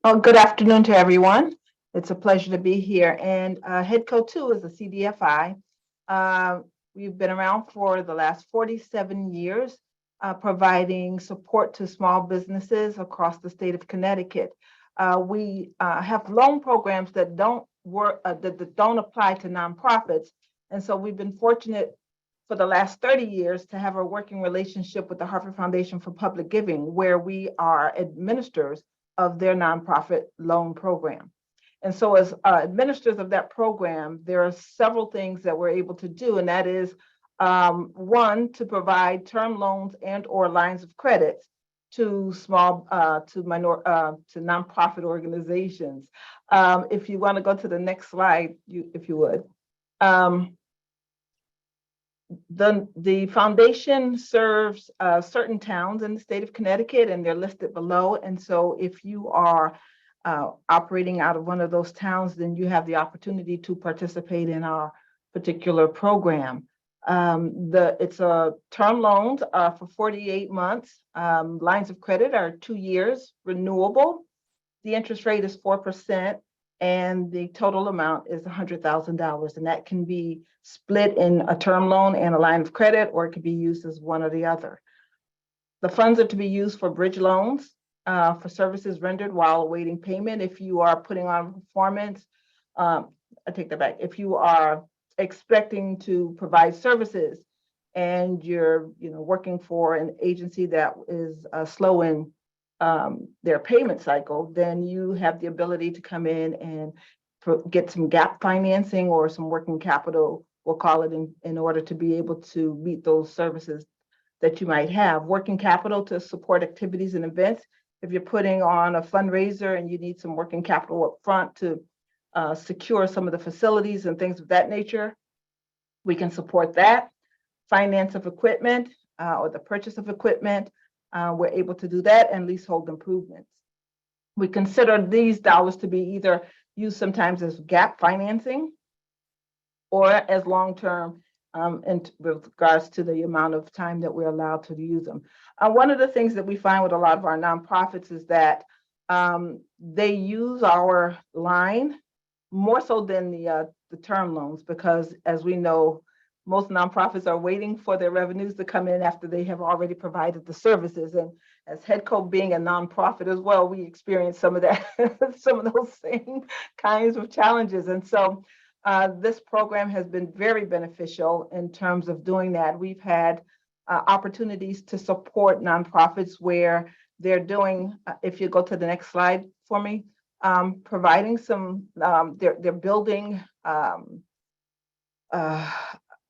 H: Oh, good afternoon to everyone. It's a pleasure to be here. And Headco 2 is a CDFI. We've been around for the last 47 years, providing support to small businesses across the state of Connecticut. We have loan programs that don't apply to nonprofits. And so we've been fortunate for the last 30 years to have a working relationship with the Hartford Foundation for Public Giving, where we are administrators of their nonprofit loan program. And so as administrators of that program, there are several things that we're able to do. And that is, one, to provide term loans and or lines of credit to to nonprofit organizations. If you want to go to the next slide, if you would. The foundation serves certain towns in the state of Connecticut, and they're listed below. And so if you are operating out of one of those towns, then you have the opportunity to participate in our particular program. It's a term loans for 48 months. Lines of credit are 2 years, renewable. The interest rate is 4%, and the total amount is $100,000, and that can be split in a term loan and a line of credit, or it could be used as one or the other. The funds are to be used for bridge loans, for services rendered while awaiting payment. If you are putting on performance, I take that back. If you are expecting to provide services and you're working for an agency that is slow in their payment cycle, then you have the ability to come in and get some gap financing or some working capital, we'll call it, in order to be able to meet those services that you might have. Working capital to support activities and events. If you're putting on a fundraiser and you need some working capital up front to secure some of the facilities and things of that nature, we can support that. Finance of equipment or the purchase of equipment, we're able to do that, and leasehold improvements. We consider these dollars to be either used sometimes as gap financing or as long-term with regards to the amount of time that we're allowed to use them. One of the things that we find with a lot of our nonprofits is that they use our line more so than the term loans, because as we know, most nonprofits are waiting for their revenues to come in after they have already provided the services. And as HEDCO being a nonprofit as well, we experience some of that, some of those same kinds of challenges. And so this program has been very beneficial in terms of doing that. We've had opportunities to support nonprofits where they're doing, if you go to the next slide for me, providing some, they're building,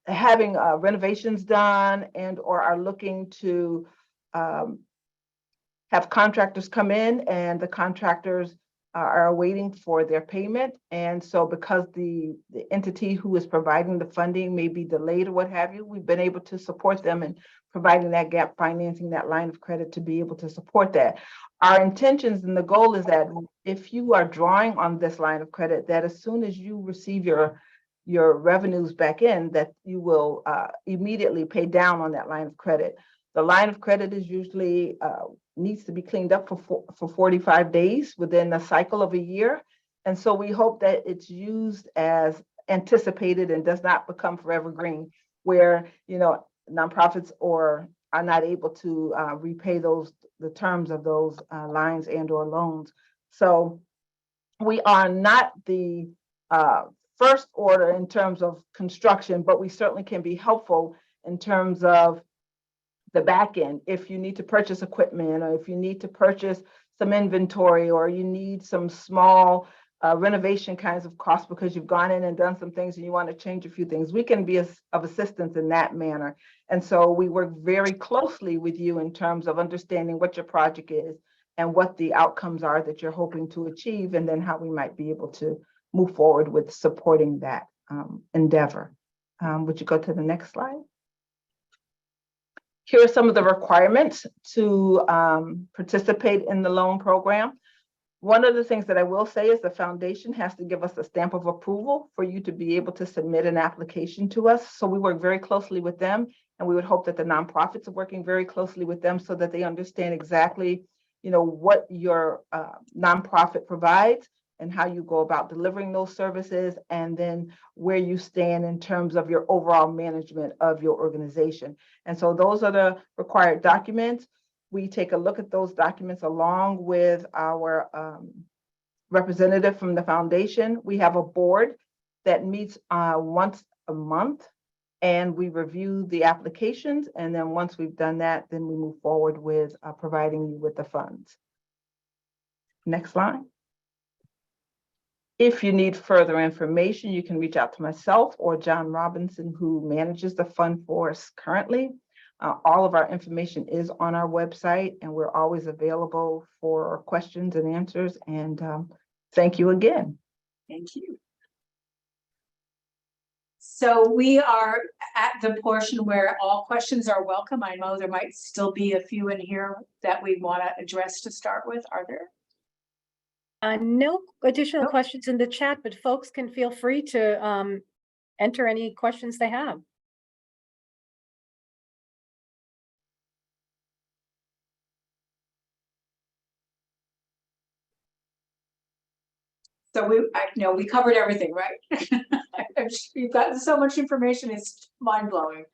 H: having renovations done, and or are looking to have contractors come in, and the contractors are waiting for their payment. And so because the entity who is providing the funding may be delayed or what have you, we've been able to support them in providing that gap financing, that line of credit to be able to support that. Our intentions and the goal is that if you are drawing on this line of credit, that as soon as you receive your revenues back in, that you will immediately pay down on that line of credit. The line of credit is usually needs to be cleaned up for 45 days within a cycle of a year. And so we hope that it's used as anticipated and does not become forever green, where nonprofits are not able to repay the terms of those lines and or loans. So we are not the first order in terms of construction, but we certainly can be helpful in terms of the back end. If you need to purchase equipment, or if you need to purchase some inventory, or you need some small renovation kinds of costs because you've gone in and done some things and you want to change a few things, we can be of assistance in that manner. And so we work very closely with you in terms of understanding what your project is and what the outcomes are that you're hoping to achieve, and then how we might be able to move forward with supporting that endeavor. Would you go to the next slide? Here are some of the requirements to participate in the loan program. One of the things that I will say is the foundation has to give us a stamp of approval for you to be able to submit an application to us. So we work very closely with them, and we would hope that the nonprofits are working very closely with them so that they understand exactly, what your nonprofit provides and how you go about delivering those services, and then where you stand in terms of your overall management of your organization. And so those are the required documents. We take a look at those documents along with our representative from the foundation. We have a board that meets once a month, and we review the applications. And then once we've done that, then we move forward with providing you with the funds. Next slide. If you need further information, you can reach out to myself or John Robinson, who manages the fund for us currently. All of our information is on our website, and we're always available for questions and answers. And thank you again.
B: Thank you. So we are at the portion where all questions are welcome. I know there might still be a few in here that we want to address to start with. Are there?
A: No additional
B: Nope.
A: questions in the chat, but folks can feel free to enter any questions they have.
B: So I know we covered everything, right? You've gotten so much information, it's mind blowing.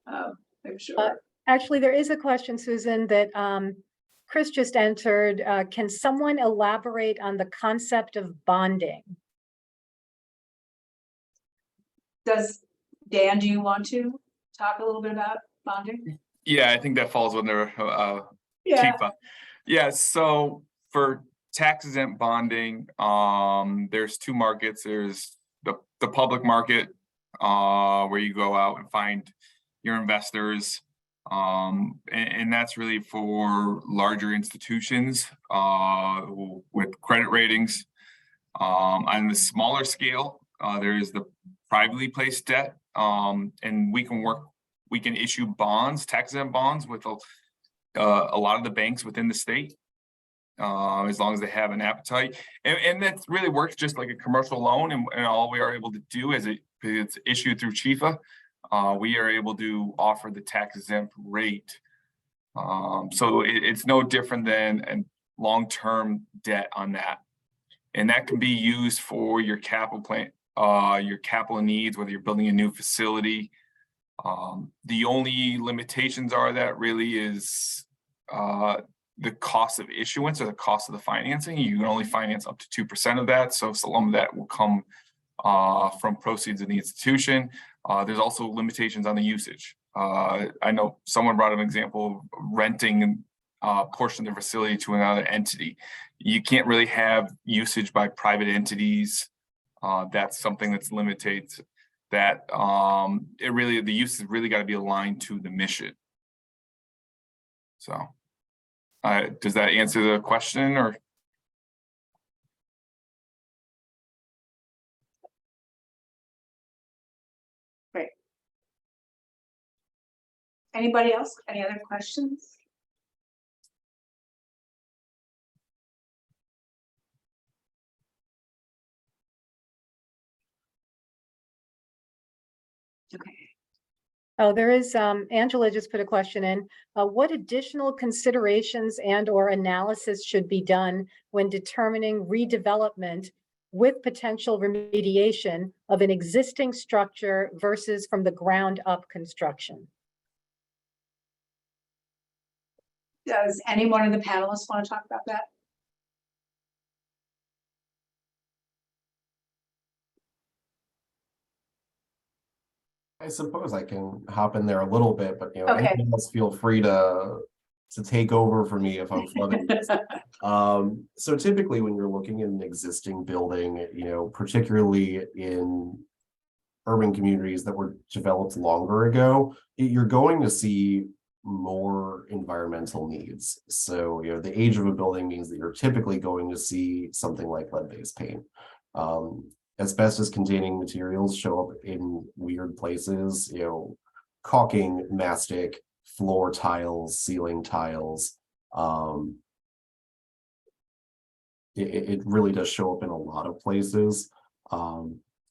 B: I'm sure.
A: Actually, there is a question, Susan, that Chris just entered. Can someone elaborate on the concept of bonding?
B: Dan, do you want to talk a little bit about bonding?
G: Yeah, I think that falls under
B: Yeah,
G: Chifa. Yeah, so for tax exempt bonding, there's two markets. There's the public market, where you go out and find your investors. And that's really for larger institutions with credit ratings. On the smaller scale, there is the privately placed debt, and we can issue bonds, tax exempt bonds with a lot of the banks within the state, as long as they have an appetite. And that really works just like a commercial loan. And all we are able to do is it's issued through Chifa. We are able to offer the tax exempt rate. So it's no different than a long-term debt on that. And that can be used for your capital plan, your capital needs, whether you're building a new facility. The only limitations are that really is the cost of issuance or the cost of the financing. You can only finance up to 2% of that. So some of that will come from proceeds of the institution. There's also limitations on the usage. I know someone brought up an example of renting a portion of the facility to another entity. You can't really have usage by private entities. That's something that's limited. That the use has really got to be aligned to the mission. So, does that answer the question or?
B: great. Anybody else? Any other questions? Okay.
A: Oh, there is, Angela just put a question in. What additional considerations and or analysis should be done when determining redevelopment with potential remediation of an existing structure versus from the ground up construction?
B: Does any one of the panelists want to talk about that?
F: I suppose I can hop in there a little bit, but
B: Okay.
F: anyone else feel free to take over for me if I'm flooding this. So typically when you're looking at an existing building, particularly in urban communities that were developed longer ago, you're going to see more environmental needs. So, the age of a building means that you're typically going to see something like lead-based paint. Asbestos containing materials show up in weird places, caulking, mastic, floor tiles, ceiling tiles. It really does show up in a lot of places.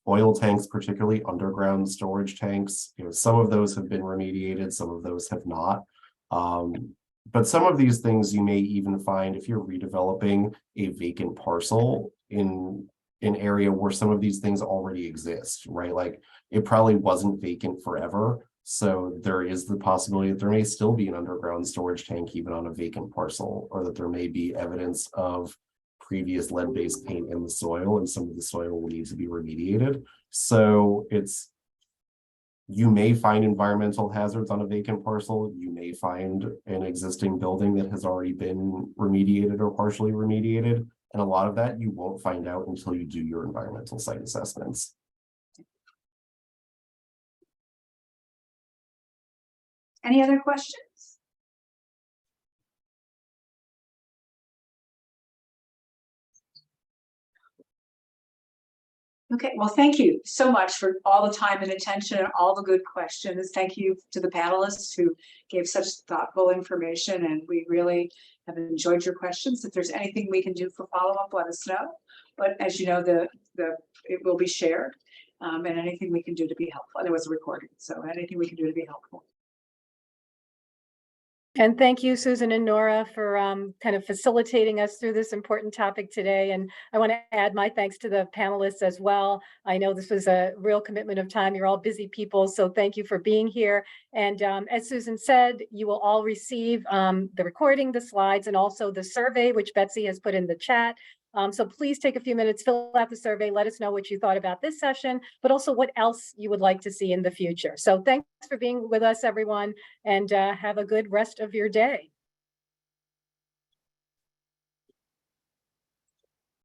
F: Oil tanks, particularly underground storage tanks, some of those have been remediated, some of those have not. But some of these things you may even find if you're redeveloping a vacant parcel in an area where some of these things already exist, right? Like it probably wasn't vacant forever. So there is the possibility that there may still be an underground storage tank even on a vacant parcel, or that there may be evidence of previous lead-based paint in the soil, and some of the soil will need to be remediated. So you may find environmental hazards on a vacant parcel. You may find an existing building that has already been remediated or partially remediated. And a lot of that you won't find out until you do your environmental site assessments.
B: Any other questions? Okay, well, thank you so much for all the time and attention and all the good questions. Thank you to the panelists who gave such thoughtful information, and we really have enjoyed your questions. If there's anything we can do for follow-up, let us know. But as you know, it will be shared, and anything we can do to be helpful. And there was a recording, so anything we can do to be helpful.
A: And thank you, Susan and Nora, for kind of facilitating us through this important topic today. And I want to add my thanks to the panelists as well. I know this was a real commitment of time. You're all busy people, so thank you for being here. And as Susan said, you will all receive the recording, the slides, and also the survey, which Betsy has put in the chat. So please take a few minutes, fill out the survey, let us know what you thought about this session, but also what else you would like to see in the future. So thanks for being with us, everyone, and have a good rest of your day.